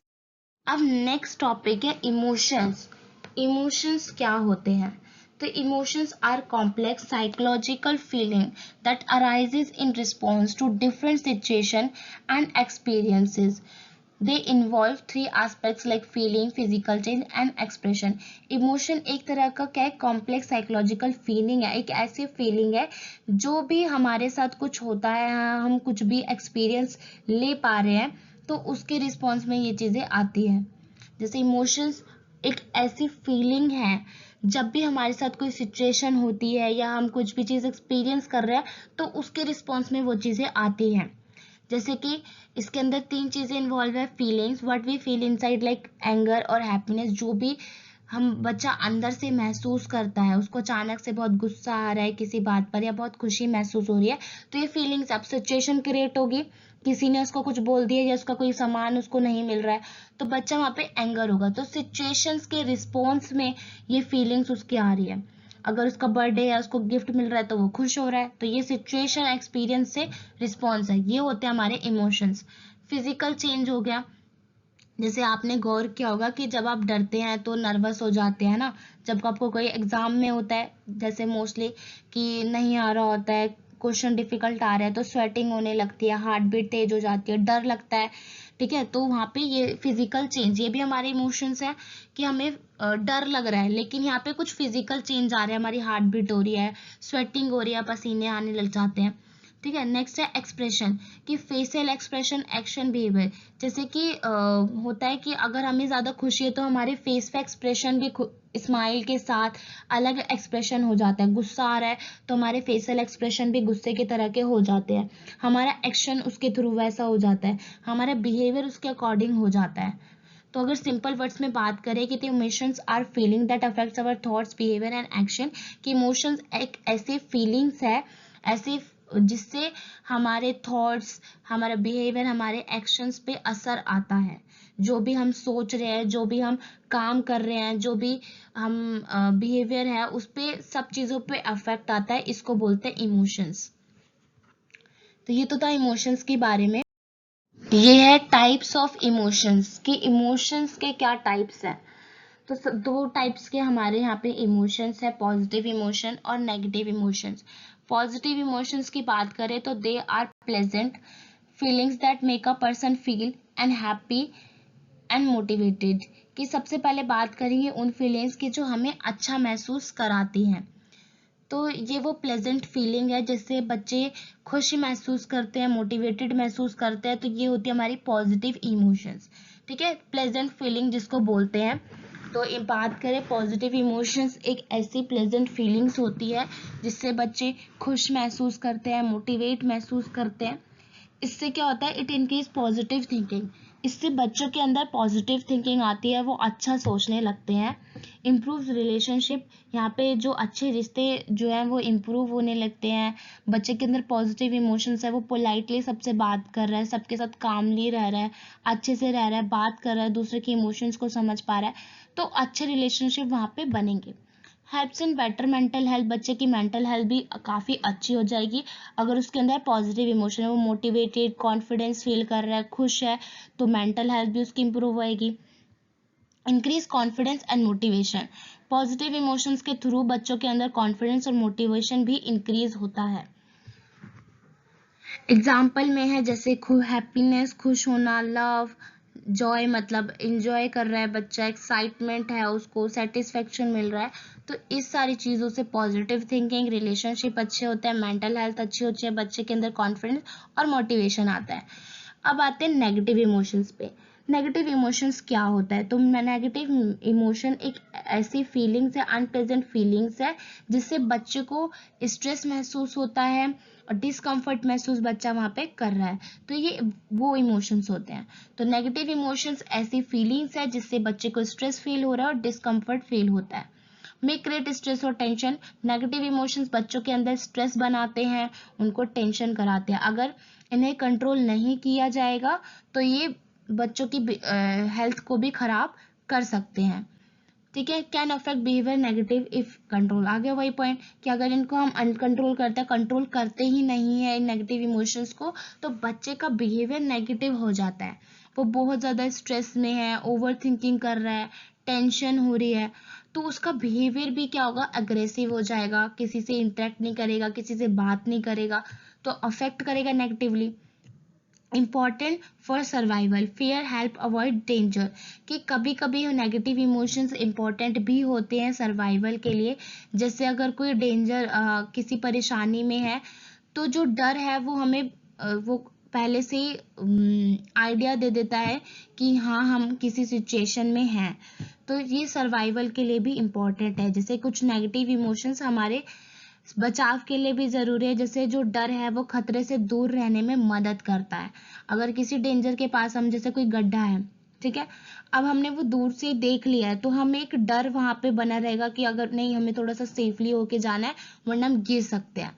अब नेक्स्ट टॉपिक है इमोशंस। इमोशंस क्या होते हैं? तो emotions are complex psychological feeling that arises in response to different situation and experiences. They involve three aspects like feeling, physical change and expression. Emotion एक तरह का क्या है, कॉम्प्लेक्स साइकोलॉजिकल फीलिंग है, एक ऐसी फीलिंग है जो भी हमारे साथ कुछ होता है, हम कुछ भी एक्सपीरियंस ले पा रहे हैं तो उसके रिस्पॉन्स में ये चीज़ें आती हैं। जैसे इमोशंस एक ऐसी फीलिंग है, जब भी हमारे साथ कोई सिचुएशन होती है या हम कुछ भी चीज़ एक्सपीरियंस कर रहे हैं तो उसके रिस्पॉन्स में वो चीज़ें आती हैं। जैसे कि इसके अंदर तीन चीज़ें इन्वॉल्व है, feelings, what we feel inside like anger और हैप्पीनेस, जो भी हम बच्चा अंदर से महसूस करता है, उसको अचानक से बहुत गुस्सा आ रहा है किसी बात पर या बहुत खुशी महसूस हो रही है, तो ये फीलिंग्स, अब सिचुएशन क्रिएट होगी, किसी ने उसको कुछ बोल दिया या उसका कोई सामान उसको नहीं मिल रहा है तो बच्चा वहाँ पे एंगर होगा, तो सिचुएशंस के रिस्पॉन्स में ये फीलिंग्स उसकी आ रही है। अगर उसका बर्थडे है, उसको गिफ्ट मिल रहा है तो वो खुश हो रहा है, तो ये सिचुएशन एक्सपीरियंस से रिस्पॉन्स है, ये होते हैं हमारे इमोशंस। फिजिकल चेंज हो गया, जैसे आपने गौर किया होगा कि जब आप डरते हैं तो नर्वस हो जाते हैं ना, जब आपको कोई एग्जाम में होता है, जैसे मोस्टली कि नहीं आ रहा होता है, क्वेश्चन डिफिकल्ट आ रहा है तो स्वेटिंग होने लगती है, हार्ट बीट तेज हो जाती है, डर लगता है, ठीक है, तो वहाँ पे ये फिजिकल चेंज, ये भी हमारे इमोशंस है कि हमें डर लग रहा है, लेकिन यहाँ पे कुछ फिजिकल चेंज आ रहे हैं, हमारी हार्ट बीट हो रही है, स्वेटिंग हो रही है, पसीने आने लग जाते हैं, ठीक है। नेक्स्ट है एक्सप्रेशन, कि फेशियल एक्सप्रेशन, एक्शन, बिहेवियर, जैसे कि होता है कि अगर हमें ज़्यादा खुशी है तो हमारे फेस पे एक्सप्रेशन भी स्माइल के साथ अलग एक्सप्रेशन हो जाता है, गुस्सा आ रहा है तो हमारे फेशियल एक्सप्रेशन भी गुस्से की तरह के हो जाते हैं, हमारा एक्शन उसके थ्रू वैसा हो जाता है, हमारा बिहेवियर उसके अकॉर्डिंग हो जाता है। तो अगर सिंपल वर्ड्स में बात करें कि emotions are feeling that affects our thoughts, behaviour and action, कि इमोशंस एक ऐसी फीलिंग्स है, ऐसी जिससे हमारे थॉट्स, हमारा बिहेवियर, हमारे एक्शंस पे असर आता है, जो भी हम सोच रहे हैं, जो भी हम काम कर रहे हैं, जो भी हम बिहेवियर है उस पे, सब चीज़ों पे अफेक्ट आता है, इसको बोलते हैं इमोशंस। तो ये तो था इमोशंस के बारे में। ये है टाइप्स ऑफ इमोशंस, कि इमोशंस के क्या टाइप्स हैं। तो दो टाइप्स के हमारे यहाँ पे इमोशंस है, पॉजिटिव इमोशन और नेगेटिव इमोशंस। पॉजिटिव इमोशंस की बात करें तो they are pleasant feelings that make a person feel and happy and motivated, कि सबसे पहले बात करेंगे उन फीलिंग्स की जो हमें अच्छा महसूस कराती हैं। तो ये वो प्लेजेंट फीलिंग है जिससे बच्चे खुशी महसूस करते हैं, मोटिवेटेड महसूस करते हैं, तो ये होती है हमारी पॉजिटिव इमोशंस, ठीक है, प्लेजेंट फीलिंग जिसको बोलते हैं। तो ये बात करें पॉजिटिव इमोशंस, एक ऐसी प्लेजेंट फीलिंग्स होती है जिससे बच्चे खुश महसूस करते हैं, मोटिवेट महसूस करते हैं। इससे क्या होता है, इट इंक्रीज पॉजिटिव थिंकिंग, इससे बच्चों के अंदर पॉजिटिव थिंकिंग आती है, वो अच्छा सोचने लगते हैं। इम्प्रूव रिलेशनशिप, यहाँ पे जो अच्छे रिश्ते जो हैं वो इम्प्रूव होने लगते हैं, बच्चे के अंदर पॉजिटिव इमोशंस है, वो पोलाइटली सबसे बात कर रहा है, सबके साथ कामली रह रहा है, अच्छे से रह रहा है, बात कर रहा है, दूसरे के इमोशंस को समझ पा रहा है, तो अच्छे रिलेशनशिप वहाँ पे बनेंगे। Helps in better mental health, बच्चे की मेंटल हेल्थ भी काफ़ी अच्छी हो जाएगी अगर उसके अंदर पॉजिटिव इमोशन है, वो मोटिवेटेड, कॉन्फिडेंस फील कर रहा है, खुश है, तो मेंटल हेल्थ भी उसकी इंप्रूव होएगी। Increase confidence and motivation, positive emotions के थ्रू बच्चों के अंदर कॉन्फिडेंस और मोटिवेशन भी इंक्रीज होता है। एग्जाम्पल में है जैसे हैप्पीनेस, खुश होना, लव, जॉय मतलब इंजॉय कर रहा है बच्चा, एक्साइटमेंट है उसको, सेटिस्फेक्शन मिल रहा है, तो इस सारी चीज़ों से पॉजिटिव थिंकिंग, रिलेशनशिप अच्छे होते हैं, मेंटल हेल्थ अच्छी होती है, बच्चे के अंदर कॉन्फिडेंस और मोटिवेशन आता है। अब आते हैं नेगेटिव इमोशंस पे। नेगेटिव इमोशंस क्या होता है? तो नेगेटिव इमोशन एक ऐसी फीलिंग्स है, अनप्लेजेंट फीलिंग्स है, जिससे बच्चे को स्ट्रेस महसूस होता है और डिस्कम्फर्ट महसूस बच्चा वहाँ पे कर रहा है, तो ये वो इमोशंस होते हैं। तो नेगेटिव इमोशंस ऐसी फीलिंग्स है जिससे बच्चे को स्ट्रेस फील हो रहा है और डिस्कम्फर्ट फील होता है। मे क्रिएट स्ट्रेस और टेंशन, नेगेटिव इमोशंस बच्चों के अंदर स्ट्रेस बनाते हैं, उनको टेंशन कराते हैं। अगर इन्हें कंट्रोल नहीं किया जाएगा तो ये बच्चों की हेल्थ को भी खराब कर सकते हैं। ठीक है, can affect behaviour negative if control, आ गया वही पॉइंट कि अगर इनको हम अनकंट्रोल करते हैं, कंट्रोल करते ही नहीं है इन नेगेटिव इमोशंस को, तो बच्चे का बिहेवियर नेगेटिव हो जाता है। वो बहुत ज़्यादा स्ट्रेस में है, ओवर थिंकिंग कर रहा है, टेंशन हो रही है, तो उसका बिहेवियर भी क्या होगा, अग्रेसिव हो जाएगा, किसी से इंटरेक्ट नहीं करेगा, किसी से बात नहीं करेगा, तो अफेक्ट करेगा negatively. Important for survival, fair help avoid danger, कि कभी कभी नेगेटिव इमोशंस इम्पॉर्टेंट भी होते हैं सर्वाइवल के लिए। जैसे अगर कोई डेंजर, किसी परेशानी में है, तो जो डर है वो हमें वो पहले से ही आइडिया दे देता है कि हाँ हम किसी सिचुएशन में हैं, तो ये सर्वाइवल के लिए भी इम्पॉर्टेंट है। जैसे कुछ नेगेटिव इमोशंस हमारे बचाव के लिए भी जरूरी है, जैसे जो डर है वो खतरे से दूर रहने में मदद करता है। अगर किसी डेंजर के पास हम, जैसे कोई गड्ढा है, ठीक है, अब हमने वो दूर से देख लिया है, तो हमें एक डर वहां पे बना रहेगा कि अगर नहीं, हमें थोड़ा सा सेफली होके जाना है वरना हम गिर सकते हैं।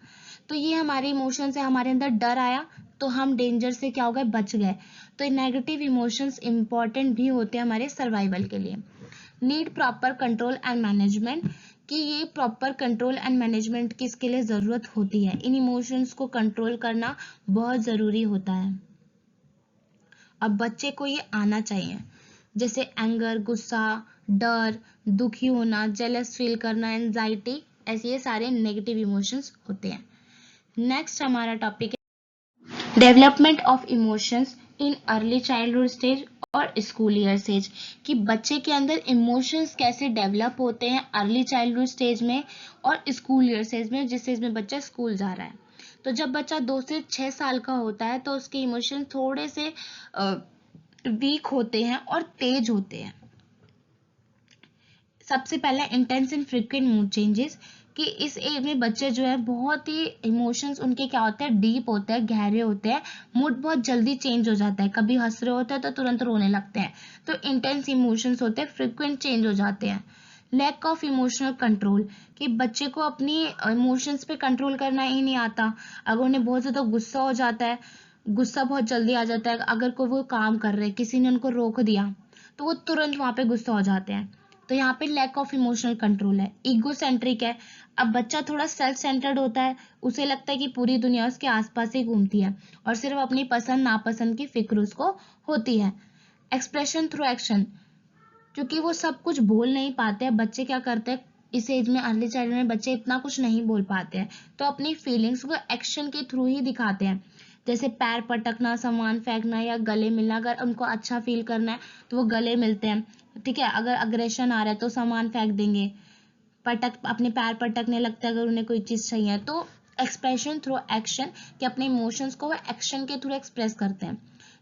तो ये हमारे इमोशन से, हमारे अंदर डर आया तो हम डेंजर से क्या हो गए, बच गए। तो नेगेटिव इमोशंस इंपॉर्टेंट भी होते हैं हमारे सर्वाइवल के लिए। Need proper control and management, कि ये प्रॉपर कंट्रोल एंड मैनेजमेंट की इसके लिए ज़रूरत होती है। इन इमोशंस को कंट्रोल करना बहुत ज़रूरी होता है। अब बच्चे को ये आना चाहिए, जैसे एंगर, गुस्सा, डर, दुखी होना, जेलस फील करना, एंजाइटी, ऐसे ये सारे नेगेटिव इमोशंस होते हैं। नेक्स्ट हमारा टॉपिक है development of emotions in early childhood stage और स्कूल ईयर स्टेज, कि बच्चे के अंदर इमोशंस कैसे डेवलप होते हैं अर्ली चाइल्डहुड स्टेज में और स्कूल ईयर स्टेज में, जिस स्टेज में बच्चा स्कूल जा रहा है। तो जब बच्चा 2 से 6 साल का होता है तो उसके इमोशंस थोड़े से वीक होते हैं और तेज होते हैं। सबसे पहला intense and frequent mood changes, कि इस एज में बच्चे जो है बहुत ही इमोशंस उनके क्या होते हैं, डीप होते हैं, गहरे होते हैं, मूड बहुत जल्दी चेंज हो जाता है, कभी हंस रहे होते हैं तो तुरंत रोने लगते हैं, तो इंटेंस इमोशंस होते हैं, फ्रीक्वेंट चेंज हो जाते हैं। लैक ऑफ इमोशनल कंट्रोल, कि बच्चे को अपनी इमोशंस पे कंट्रोल करना ही नहीं आता। अगर उन्हें बहुत ज़्यादा गुस्सा हो जाता है, गुस्सा बहुत जल्दी आ जाता है, अगर कोई वो काम कर रहे हैं, किसी ने उनको रोक दिया, तो वो तुरंत वहां पे गुस्सा हो जाते हैं। तो यहाँ पे लैक ऑफ इमोशनल कंट्रोल है। ईगो सेंट्रिक है, अब बच्चा थोड़ा सेल्फ सेंटर्ड होता है, उसे लगता है कि पूरी दुनिया उसके आसपास ही घूमती है और सिर्फ अपनी पसंद नापसंद की फिक्र उसको होती है। एक्सप्रेशन थ्रू एक्शन, क्योंकि वो सब कुछ बोल नहीं पाते हैं, बच्चे क्या करते हैं इस एज में, अर्ली चाइल्ड में बच्चे इतना कुछ नहीं बोल पाते हैं, तो अपनी फीलिंग्स को एक्शन के थ्रू ही दिखाते हैं। जैसे पैर पटकना, सामान फेंकना या गले मिलना, अगर उनको अच्छा फील करना है तो वो गले मिलते हैं, ठीक है। अगर अग्रेशन आ रहा है तो सामान फेंक देंगे, पटक अपने पैर पटकने लगते हैं अगर उन्हें कोई चीज चाहिए। तो एक्सप्रेशन थ्रू एक्शन, कि अपने इमोशंस को वो एक्शन के थ्रू एक्सप्रेस करते हैं।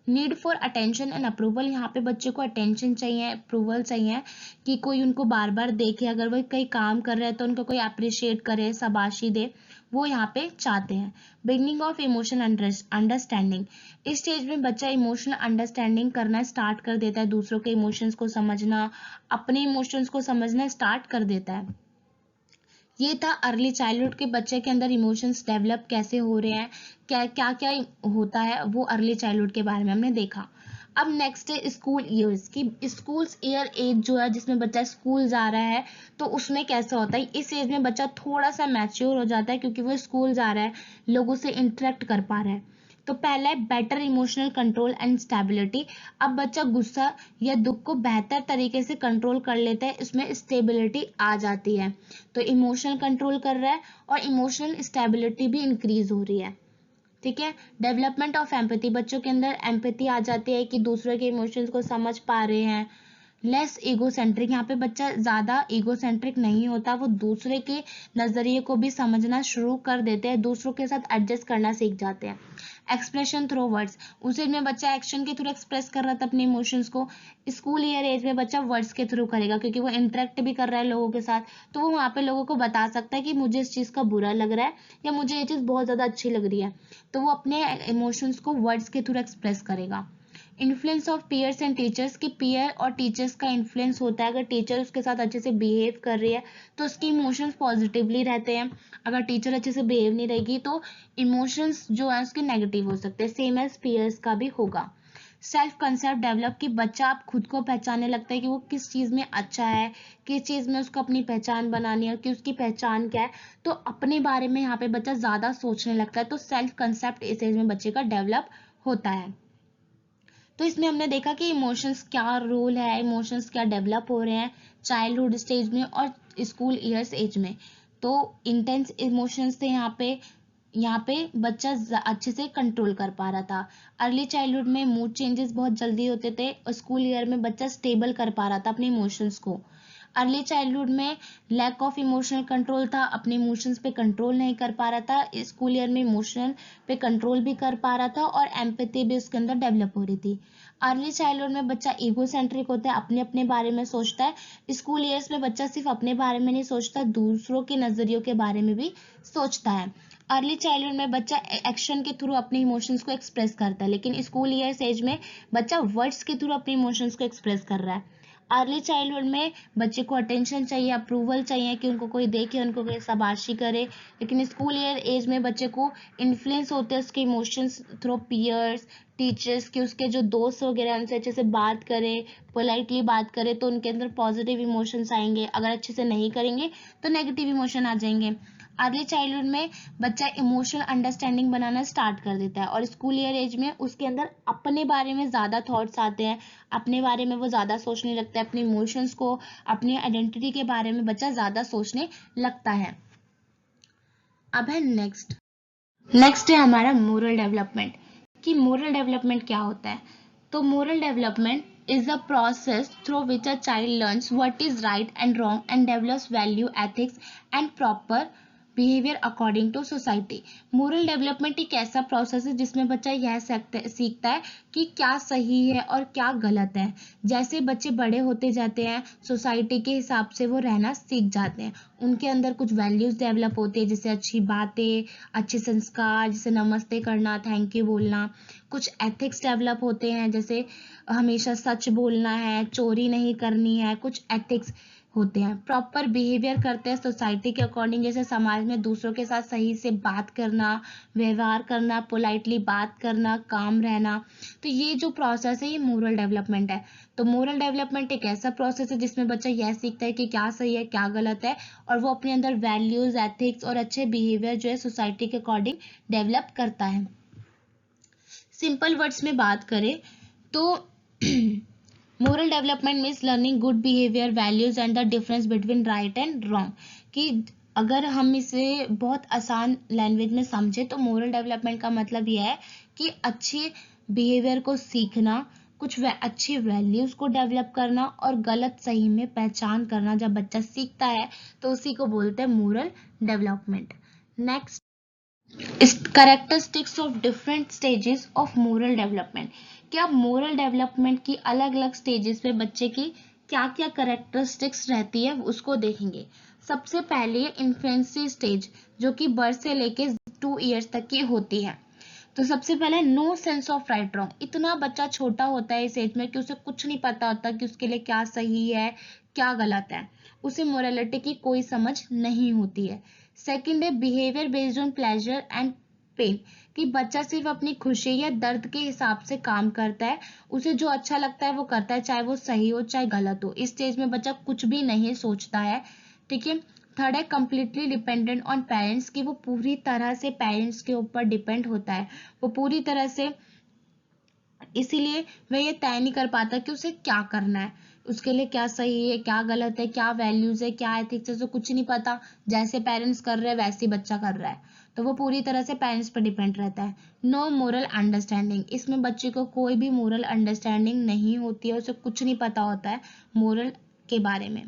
Need for attention and approval, यहाँ पे बच्चे को अटेंशन चाहिए, अप्रूवल चाहिए, कि कोई उनको बार बार देखे, अगर वो कहीं काम कर रहे हैं तो उनको कोई अप्रिशिएट करे, शाबाशी दे, वो यहाँ पे चाहते हैं। बिगनिंग ऑफ इमोशनल अंडरस्टैंडिंग, इस स्टेज में बच्चा इमोशनल अंडरस्टैंडिंग करना स्टार्ट कर देता है, दूसरों के इमोशंस को समझना, अपने इमोशंस को समझना स्टार्ट कर देता है। ये था अर्ली चाइल्डहुड के बच्चे के अंदर इमोशंस डेवलप कैसे हो रहे हैं, क्या क्या क्या होता है, वो अर्ली चाइल्डहुड के बारे में हमने देखा। अब नेक्स्ट है स्कूल ईयर्स की स्कूल ईयर एज जो है जिसमें बच्चा स्कूल जा रहा है, तो उसमें कैसा होता है, इस एज में बच्चा थोड़ा सा मैच्योर हो जाता है क्योंकि वो स्कूल जा रहा है, लोगों से इंटरेक्ट कर पा रहा है। तो पहला है better emotional control and stability. अब बच्चा गुस्सा या दुख को बेहतर तरीके से कंट्रोल कर लेता है, इसमें स्टेबिलिटी आ जाती है। तो इमोशनल कंट्रोल कर रहा है और इमोशनल स्टेबिलिटी भी इंक्रीज हो रही है। ठीक है। डेवलपमेंट ऑफ एम्पैथी, बच्चों के अंदर एम्पैथी आ जाती है कि दूसरे के इमोशंस को समझ पा रहे हैं। लेस ईगोसेंट्रिक, यहाँ पे बच्चा ज्यादा ईगोसेंट्रिक नहीं होता, वो दूसरे के नजरिए को भी समझना शुरू कर देते हैं, दूसरों के साथ एडजस्ट करना सीख जाते हैं। एक्सप्रेशन थ्रू वर्ड्स, उस एज में बच्चा एक्शन के थ्रू एक्सप्रेस कर रहा था अपने इमोशंस को, स्कूल ईयर एज में बच्चा वर्ड्स के थ्रू करेगा क्योंकि वो इंटरेक्ट भी कर रहा है लोगों के साथ, तो वो वहाँ पे लोगों को बता सकता है कि मुझे इस चीज का बुरा लग रहा है या मुझे ये चीज बहुत ज्यादा अच्छी लग रही है, तो वो अपने इमोशंस को वर्ड्स के थ्रू एक्सप्रेस करेगा। Influence of peers and teachers, की पीयर और टीचर्स का इन्फ्लुएंस होता है, अगर टीचर उसके साथ अच्छे से बिहेव कर रही है तो उसके इमोशंस पॉजिटिवली रहते हैं, अगर टीचर अच्छे से बिहेव नहीं रहेगी तो इमोशंस जो है उसके नेगेटिव हो सकते हैं, सेम एज पीयर्स का भी होगा। सेल्फ कंसेप्ट डेवलप, कि बच्चा आप खुद को पहचानने लगता है कि वो किस चीज में अच्छा है, किस चीज में उसको अपनी पहचान बनानी है, कि उसकी पहचान क्या है, तो अपने बारे में यहाँ पे बच्चा ज्यादा सोचने लगता है, तो सेल्फ कंसेप्ट इस एज में बच्चे का डेवलप होता है। तो इसमें हमने देखा कि इमोशंस क्या रोल है, इमोशंस क्या डेवलप हो रहे हैं चाइल्डहुड स्टेज में और स्कूल ईयर्स एज में। तो इंटेंस इमोशंस थे यहाँ पे बच्चा अच्छे से कंट्रोल कर पा रहा था। अर्ली चाइल्डहुड में मूड चेंजेस बहुत जल्दी होते थे और स्कूल ईयर में बच्चा स्टेबल कर पा रहा था अपने इमोशंस को। अर्ली चाइल्डहुड में लैक ऑफ इमोशनल कंट्रोल था, अपने इमोशंस पे कंट्रोल नहीं कर पा रहा था, स्कूल ईयर में इमोशनल पे कंट्रोल भी कर पा रहा था और एम्पैथी भी उसके अंदर डेवलप हो रही थी। अर्ली चाइल्डहुड में बच्चा ईगो सेंट्रिक होता है, अपने अपने बारे में सोचता है, स्कूल ईयर्स में बच्चा सिर्फ अपने बारे में नहीं सोचता, दूसरों के नजरियों के बारे में भी सोचता है। अर्ली चाइल्डहुड में बच्चा एक्शन के थ्रू अपने इमोशंस को एक्सप्रेस करता है, लेकिन स्कूल ईयर्स एज में बच्चा वर्ड्स के थ्रू अपने इमोशंस को एक्सप्रेस कर रहा है। अर्ली चाइल्डहुड में बच्चे को अटेंशन चाहिए, अप्रूवल चाहिए कि उनको कोई देखे, उनको कोई शाबाशी करे, लेकिन स्कूल ईयर एज में बच्चे को इन्फ्लुएंस होते हैं उसके इमोशंस थ्रू पीयर्स, टीचर्स, कि उसके जो दोस्त वगैरह उनसे अच्छे से बात करे, पोलाइटली बात करे, तो उनके अंदर पॉजिटिव इमोशंस आएंगे, अगर अच्छे से नहीं करेंगे तो नेगेटिव इमोशन आ जाएंगे। अर्ली चाइल्डहुड में बच्चा इमोशनल अंडरस्टैंडिंग बनाना स्टार्ट कर देता है और स्कूल ईयर एज में उसके अंदर अपने बारे में ज्यादा थॉट्स आते हैं, अपने बारे में वो ज्यादा सोचने लगता है, अपने इमोशंस को, अपनी आइडेंटिटी के बारे में बच्चा ज्यादा सोचने लगता है। अब है नेक्स्ट है हमारा मोरल डेवलपमेंट, कि मोरल डेवलपमेंट क्या होता है। तो moral development is a process through which a child learns what is right and wrong and develops value, ethics and proper behaviour according to society. Moral development एक ऐसा process है जिसमें बच्चा यह सीखता है कि क्या सही है और क्या गलत है। जैसे बच्चे बड़े होते जाते हैं सोसाइटी के हिसाब से वो रहना सीख जाते हैं, उनके अंदर कुछ वैल्यूज डेवलप होती है, जैसे अच्छी बातें, अच्छे संस्कार, जैसे नमस्ते करना, थैंक यू बोलना। कुछ एथिक्स डेवलप होते हैं, जैसे हमेशा सच बोलना है, चोरी नहीं करनी है, कुछ एथिक्स होते हैं। प्रॉपर बिहेवियर करते हैं सोसाइटी के अकॉर्डिंग, जैसे समाज में दूसरों के साथ सही से बात करना, व्यवहार करना, पोलाइटली बात करना, काम रहना। तो ये जो प्रोसेस है ये मोरल डेवलपमेंट है। तो मोरल डेवलपमेंट एक ऐसा प्रोसेस है जिसमें बच्चा यह सीखता है कि क्या सही है क्या गलत है, और वो अपने अंदर वैल्यूज, एथिक्स और अच्छे बिहेवियर जो है सोसाइटी के अकॉर्डिंग डेवलप करता है। सिंपल वर्ड्स में बात करें तो moral development means learning good behaviour, values and the difference between right and wrong. कि अगर हम इसे बहुत आसान लैंग्वेज में समझे तो मोरल डेवलपमेंट का मतलब यह है कि अच्छे बिहेवियर को सीखना, कुछ अच्छी वैल्यूज को डेवलप करना और गलत सही में पहचान करना। जब बच्चा सीखता है तो उसी को बोलते हैं moral development. Next, characteristics of different stages of moral development. क्या मोरल डेवलपमेंट की अलग अलग स्टेजेस पे बच्चे की क्या क्या कैरेक्टरिस्टिक्स रहती है उसको देखेंगे। सबसे पहले इन्फेंसी स्टेज, जो कि बर्थ से लेके 2 इयर्स तक की होती है। तो सबसे पहले no sense of right wrong, इतना बच्चा छोटा होता है इस एज में कि उसे कुछ नहीं पता होता कि उसके लिए क्या सही है क्या गलत है, उसे मोरालिटी की कोई समझ नहीं होती है। सेकंड है behaviour based on pleasure and pain, कि बच्चा सिर्फ अपनी खुशी या दर्द के हिसाब से काम करता है, उसे जो अच्छा लगता है वो करता है, चाहे वो सही हो चाहे गलत हो। इस स्टेज में बच्चा कुछ भी नहीं सोचता है। ठीक है। थर्ड है कंप्लीटली डिपेंडेंट ऑन पेरेंट्स, कि वो पूरी तरह से पेरेंट्स के ऊपर डिपेंड होता है, वो पूरी तरह से, इसीलिए वह ये तय नहीं कर पाता कि उसे क्या करना है, उसके लिए क्या सही है क्या गलत है, क्या वैल्यूज है क्या एथिक्स है, उसे कुछ नहीं पता। जैसे पेरेंट्स कर रहे हैं वैसे ही बच्चा कर रहा है, तो वो पूरी तरह से पेरेंट्स पर डिपेंड रहता है। नो मोरल अंडरस्टैंडिंग, इसमें बच्चे को कोई भी मोरल अंडरस्टैंडिंग नहीं होती है, उसे कुछ नहीं पता होता है मोरल के बारे में।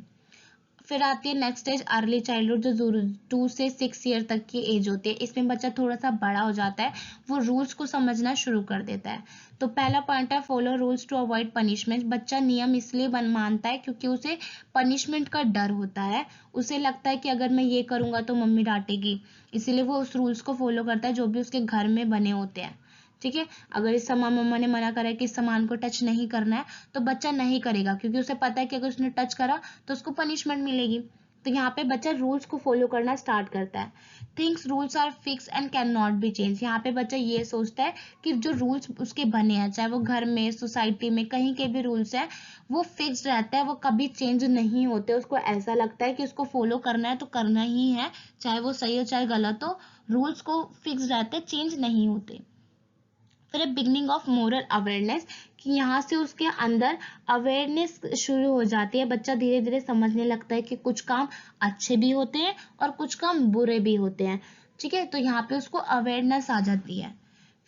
फिर आती है नेक्स्ट स्टेज अर्ली चाइल्डहुड, जो 2 से 6 ईयर तक की एज होती है। इसमें बच्चा थोड़ा सा बड़ा हो जाता है, वो रूल्स को समझना शुरू कर देता है। तो पहला पॉइंट है follow rules to avoid punishment. बच्चा नियम इसलिए मानता है क्योंकि उसे पनिशमेंट का डर होता है, उसे लगता है कि अगर मैं ये करूंगा तो मम्मी डांटेगी, इसीलिए वो उस रूल्स को फॉलो करता है जो भी उसके घर में बने होते हैं। ठीक है। अगर इस सामान मम्मा ने मना करा है कि इस सामान को टच नहीं करना है, तो बच्चा नहीं करेगा क्योंकि उसे पता है कि अगर उसने टच करा तो उसको पनिशमेंट मिलेगी। तो यहाँ पे बच्चा रूल्स को फॉलो करना स्टार्ट करता है। Things rules are fix and can not be change, यहाँ पे बच्चा ये सोचता है कि जो रूल्स उसके बने हैं, चाहे वो घर में सोसाइटी में कहीं के भी रूल्स हैं, वो फिक्स्ड रहता है, वो कभी चेंज नहीं होते। उसको ऐसा लगता है कि उसको फॉलो करना है तो करना ही है, चाहे वो सही हो चाहे गलत हो, रूल्स को फिक्स रहते हैं, चेंज नहीं होते। फिर बिगनिंग ऑफ मोरल अवेयरनेस, कि यहाँ से उसके अंदर अवेयरनेस शुरू हो जाती है, बच्चा धीरे धीरे समझने लगता है कि कुछ काम अच्छे भी होते हैं और कुछ काम बुरे भी होते हैं। ठीक है। तो यहाँ पे उसको अवेयरनेस आ जाती है।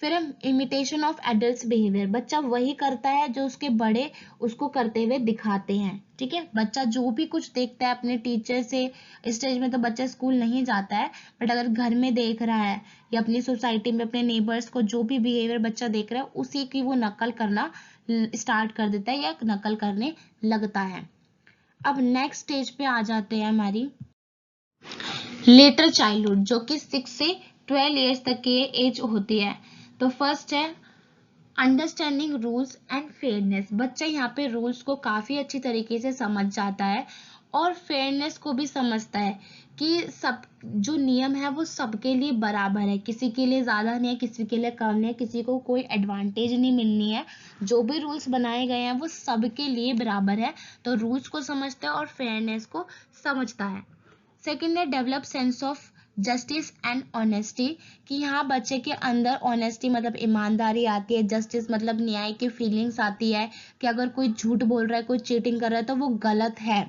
फिर इमिटेशन ऑफ एडल्ट्स बिहेवियर, बच्चा वही करता है जो उसके बड़े उसको करते हुए दिखाते हैं। ठीक है। बच्चा जो भी कुछ देखता है अपने टीचर से, स्टेज में तो बच्चा स्कूल नहीं जाता है, बट अगर घर में देख रहा है या अपनी सोसाइटी में अपने नेबर्स को जो भी बिहेवियर बच्चा देख रहा है उसी की वो नकल करना स्टार्ट कर देता है या नकल करने लगता है। अब नेक्स्ट स्टेज पे आ जाते हैं हमारी लेटर चाइल्डहुड, जो कि 6 से 12 ईयर्स तक की एज होती है। तो फर्स्ट है अंडरस्टैंडिंग रूल्स एंड फेयरनेस, बच्चा यहाँ पे रूल्स को काफी अच्छी तरीके से समझ जाता है और फेयरनेस को भी समझता है कि सब जो नियम है वो सबके लिए बराबर है, किसी के लिए ज्यादा नहीं है किसी के लिए कम नहीं है, किसी को कोई एडवांटेज नहीं मिलनी है, जो भी रूल्स बनाए गए हैं वो सबके लिए बराबर है। तो रूल्स को समझता है और फेयरनेस को समझता है। सेकेंड है develop sense of justice and honesty, कि यहाँ बच्चे के अंदर ऑनेस्टी मतलब ईमानदारी आती है, जस्टिस मतलब न्याय की फीलिंग्स आती है कि अगर कोई झूठ बोल रहा है कोई चीटिंग कर रहा है तो वो गलत है।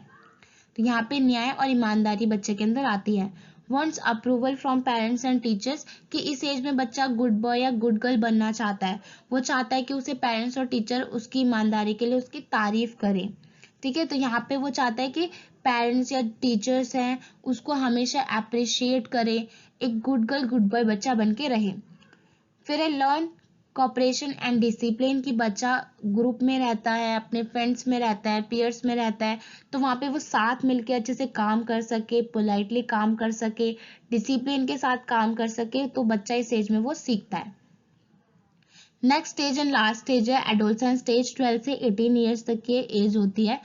तो यहाँ पे न्याय और ईमानदारी बच्चे के अंदर आती है। Wants approval from parents and teachers, कि इस एज में बच्चा गुड बॉय या गुड गर्ल बनना चाहता है, वो चाहता है कि उसे पेरेंट्स और टीचर उसकी ईमानदारी के लिए उसकी तारीफ करें। ठीक है। तो यहाँ पे वो चाहता है कि पेरेंट्स या टीचर्स हैं उसको हमेशा अप्रिशिएट करें, एक गुड गर्ल गुड बॉय बच्चा बन के रहे। फिर है लर्न कॉपरेशन एंड डिसिप्लिन, की बच्चा ग्रुप में रहता है, अपने फ्रेंड्स में रहता है, पीयर्स में रहता है, तो वहाँ पे वो साथ मिलके अच्छे से काम कर सके, पोलाइटली काम कर सके, डिसिप्लिन के साथ काम कर सके, तो बच्चा इस एज में वो सीखता है। Next stage and last stage है एडोलसेंस स्टेज, 12 से 18 ईयर्स तक की एज होती है।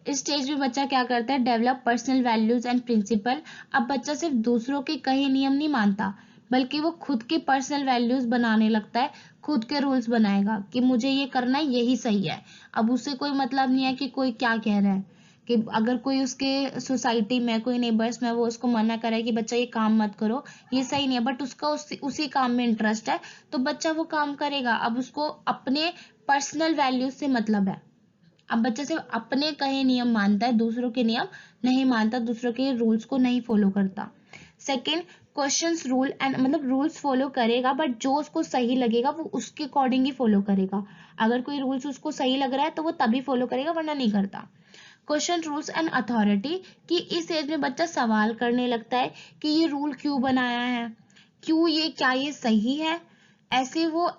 इस स्टेज में बच्चा क्या करता है develop personal values and principle. अब बच्चा सिर्फ दूसरों के कहे नियम नहीं मानता, बल्कि वो खुद के पर्सनल वैल्यूज बनाने लगता है, खुद के रूल्स बनाएगा कि मुझे ये करना है यही सही है। अब उसे कोई मतलब नहीं है कि कोई क्या कह रहा है, कि अगर कोई उसके सोसाइटी में कोई नेबर्स में वो उसको मना करे कि बच्चा ये काम मत करो ये सही नहीं है, बट उसका उसी काम में इंटरेस्ट है, तो बच्चा वो काम करेगा। अब उसको अपने पर्सनल वैल्यूज से मतलब है, अब बच्चा सिर्फ अपने कहे नियम मानता है, दूसरों के नियम नहीं मानता, दूसरों के रूल्स को नहीं फॉलो करता। सेकेंड क्वेश्चंस रूल एंड मतलब रूल्स फॉलो करेगा, बट जो उसको सही लगेगा वो उसके अकॉर्डिंग ही फॉलो करेगा। अगर कोई रूल्स उसको सही लग रहा है तो वो तभी फॉलो करेगा वरना नहीं करता। क्वेश्चन रूल्स एंड अथॉरिटी, कि इस एज में बच्चा सवाल करने लगता है कि ये रूल क्यों बनाया है, क्यों ये क्या ये सही है, ऐसे वो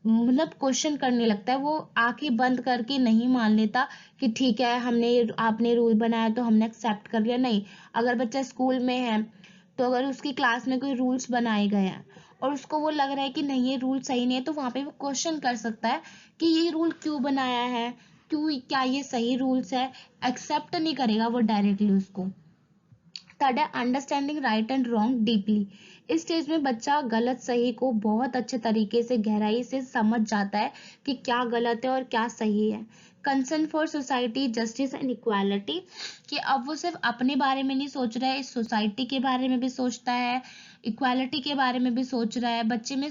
मतलब क्वेश्चन करने लगता है। वो आंखें बंद करके नहीं मान लेता कि ठीक है हमने आपने रूल बनाया तो हमने एक्सेप्ट कर लिया, नहीं। अगर बच्चा स्कूल में है तो अगर उसकी क्लास में कोई रूल्स बनाए गए हैं और उसको वो लग रहा है कि नहीं ये रूल सही नहीं है, तो वहां पे वो क्वेश्चन कर सकता है कि ये रूल क्यों बनाया है, क्यों क्या ये सही रूल्स है, एक्सेप्ट नहीं करेगा वो डायरेक्टली उसको। थर्ड है understanding right and wrong deeply. इस स्टेज में बच्चा गलत सही को बहुत अच्छे तरीके से गहराई से समझ जाता है कि क्या गलत है और क्या सही है। Concern for society justice and equality, कि अब वो सिर्फ अपने बारे में नहीं सोच रहा है, इस सोसाइटी के बारे में भी सोचता है, इक्वालिटी के बारे में भी सोच रहा है। बच्चे में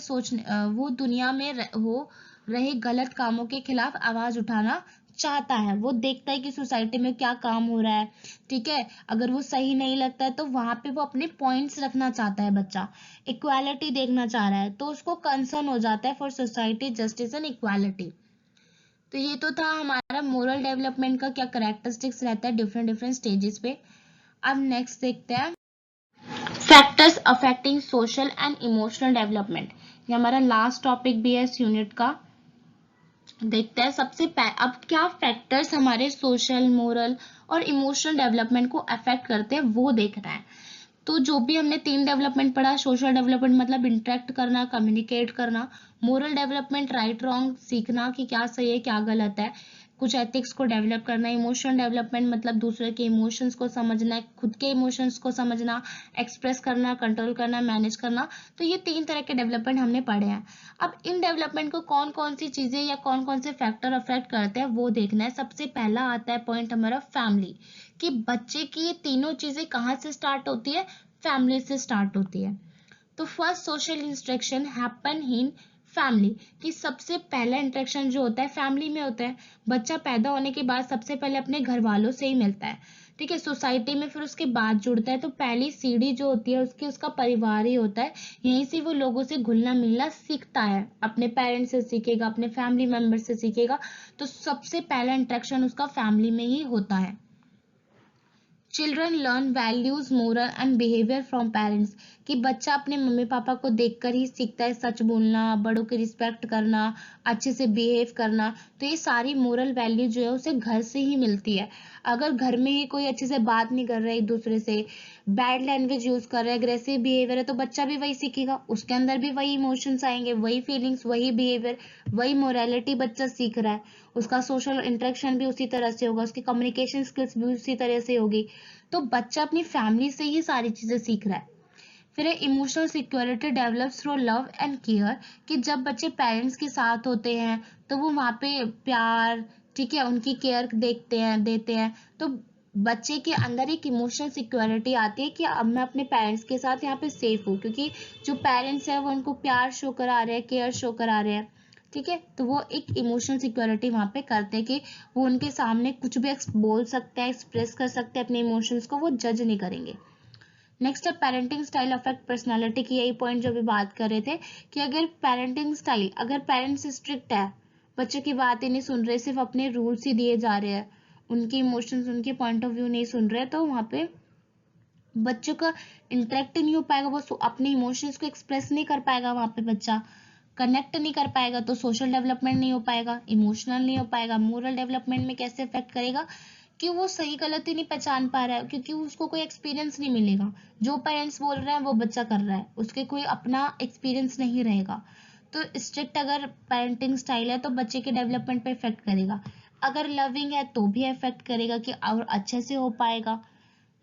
वो दुनिया में हो रहे गलत कामों के खिलाफ आवाज उठाना चाहता है। वो देखता है कि सोसाइटी में क्या काम हो रहा है, ठीक है, अगर वो सही नहीं लगता है तो वहां पे वो अपने पॉइंट्स रखना चाहता है। बच्चा इक्वालिटी देखना चाह रहा है तो उसको कंसर्न हो जाता है for society justice and equality. तो ये तो था हमारा मोरल डेवलपमेंट का क्या कैरेक्टरिस्टिक्स रहता है डिफरेंट डिफरेंट स्टेजेस पे। अब नेक्स्ट देखते हैं factors affecting social and emotional development. ये हमारा लास्ट टॉपिक भी है इस यूनिट का। देखते हैं अब क्या फैक्टर्स हमारे सोशल, मोरल और इमोशनल डेवलपमेंट को अफेक्ट करते हैं वो देखना है। तो जो भी हमने 3 डेवलपमेंट पढ़ा, सोशल डेवलपमेंट मतलब इंटरेक्ट करना, कम्युनिकेट करना, मोरल डेवलपमेंट राइट रॉन्ग सीखना कि क्या सही है क्या गलत है, कुछ एथिक्स को डेवलप करना, इमोशनल डेवलपमेंट मतलब दूसरे के इमोशंस को समझना, खुद के इमोशंस को समझना, एक्सप्रेस करना, कंट्रोल करना, मैनेज करना। तो ये 3 तरह के डेवलपमेंट हमने पढ़े हैं। अब इन डेवलपमेंट को कौन कौन सी चीजें या कौन कौन से फैक्टर अफेक्ट करते हैं वो देखना है। सबसे पहला आता है पॉइंट हमारा फैमिली, कि बच्चे की ये तीनों चीजें कहाँ से स्टार्ट होती है, फैमिली से स्टार्ट होती है। तो first social instruction happen in family, कि सबसे पहला इंटरेक्शन जो होता है फैमिली में होता है। बच्चा पैदा होने के बाद सबसे पहले अपने घर वालों से ही मिलता है, ठीक है, सोसाइटी में फिर उसके बाद जुड़ता है। तो पहली सीढ़ी जो होती है उसकी उसका परिवार ही होता है। यहीं से वो लोगों से घुलना मिलना सीखता है, अपने पेरेंट्स से सीखेगा, अपने फैमिली मेंबर से सीखेगा। तो सबसे पहला इंटरेक्शन उसका फैमिली में ही होता है। Children learn values moral and behaviour from parents, कि बच्चा अपने मम्मी पापा को देखकर ही सीखता है सच बोलना, बड़ों की रिस्पेक्ट करना, अच्छे से बिहेव करना। तो ये सारी मोरल वैल्यू जो है उसे घर से ही मिलती है। अगर घर में ही कोई अच्छे से बात नहीं कर रहा है एक दूसरे से, बैड लैंग्वेज यूज कर रहा है, अग्रेसिव बिहेवियर है, तो बच्चा भी वही सीखेगा, उसके अंदर भी वही इमोशंस आएंगे, वही फीलिंग्स, वही बिहेवियर, वही मोरालिटी बच्चा सीख रहा है। उसका सोशल इंटरेक्शन भी उसी तरह से होगा, उसकी कम्युनिकेशन स्किल्स भी उसी तरह से होगी। तो बच्चा अपनी फैमिली से ही सारी चीजें सीख रहा है। फिर emotional security develops through love and care, कि जब बच्चे पेरेंट्स के साथ होते हैं तो वो वहाँ पे प्यार, ठीक है, उनकी केयर देखते हैं, देते हैं। तो बच्चे के अंदर एक इमोशनल सिक्योरिटी आती है कि अब मैं अपने पेरेंट्स के साथ यहाँ पे सेफ हूँ, क्योंकि जो पेरेंट्स है वो उनको प्यार शो करा रहे हैं, केयर शो करा रहे हैं, ठीक है। तो वो एक इमोशनल सिक्योरिटी वहाँ पे करते हैं कि वो उनके सामने कुछ भी बोल सकते हैं, एक्सप्रेस कर सकते हैं अपने इमोशंस को, वो जज नहीं करेंगे। नेक्स्ट है पेरेंटिंग स्टाइल अफेक्ट पर्सनालिटी की, यही पॉइंट जो अभी बात कर रहे थे कि अगर पेरेंटिंग स्टाइल, अगर पेरेंट्स स्ट्रिक्ट है, बच्चे की बात ही नहीं सुन रहे, सिर्फ अपने रूल्स ही दिए जा रहे हैं, उनके इमोशंस, उनके पॉइंट ऑफ व्यू नहीं सुन रहे, तो वहाँ पे बच्चों का इंटरेक्ट नहीं हो पाएगा, वो अपने इमोशंस को एक्सप्रेस नहीं कर पाएगा, वहाँ पे बच्चा कनेक्ट नहीं कर पाएगा, तो सोशल डेवलपमेंट नहीं हो पाएगा, इमोशनल नहीं हो पाएगा। मोरल डेवलपमेंट में कैसे इफेक्ट करेगा कि वो सही गलत ही नहीं पहचान पा रहा है, क्योंकि उसको कोई एक्सपीरियंस नहीं मिलेगा। जो पेरेंट्स बोल रहे हैं वो बच्चा कर रहा है, उसके कोई अपना एक्सपीरियंस नहीं रहेगा। तो स्ट्रिक्ट अगर पेरेंटिंग स्टाइल है तो बच्चे के डेवलपमेंट पे इफेक्ट करेगा। अगर लविंग है तो भी इफेक्ट करेगा कि और अच्छे से हो पाएगा।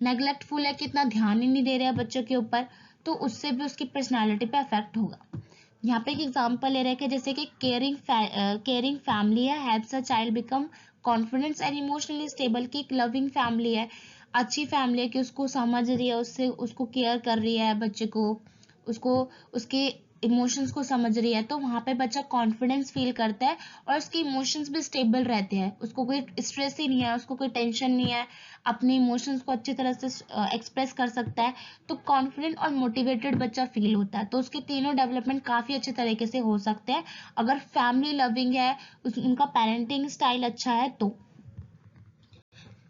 नेग्लेक्टफुल है कि इतना ध्यान ही नहीं दे रहा है बच्चों के ऊपर, तो उससे भी उसकी पर्सनैलिटी पे इफेक्ट होगा। यहाँ पे एक एग्जांपल ले रहे हैं कि जैसे कि केयरिंग फैमिली है helps a child become confidence and emotionally stable, की एक लविंग फैमिली है, अच्छी फैमिली है कि उसको समझ रही है, उससे उसको केयर कर रही है, बच्चे को, उसको उसके इमोशंस को समझ रही है, तो वहाँ पे बच्चा कॉन्फिडेंस फील करता है और उसके इमोशंस भी स्टेबल रहते हैं, उसको कोई स्ट्रेस ही नहीं है, उसको कोई टेंशन नहीं है, अपने इमोशंस को अच्छी तरह से एक्सप्रेस कर सकता है। तो कॉन्फिडेंट और मोटिवेटेड बच्चा फील होता है। तो उसके तीनों डेवलपमेंट काफी अच्छे तरीके से हो सकते हैं अगर फैमिली लविंग है, उनका पेरेंटिंग स्टाइल अच्छा है तो।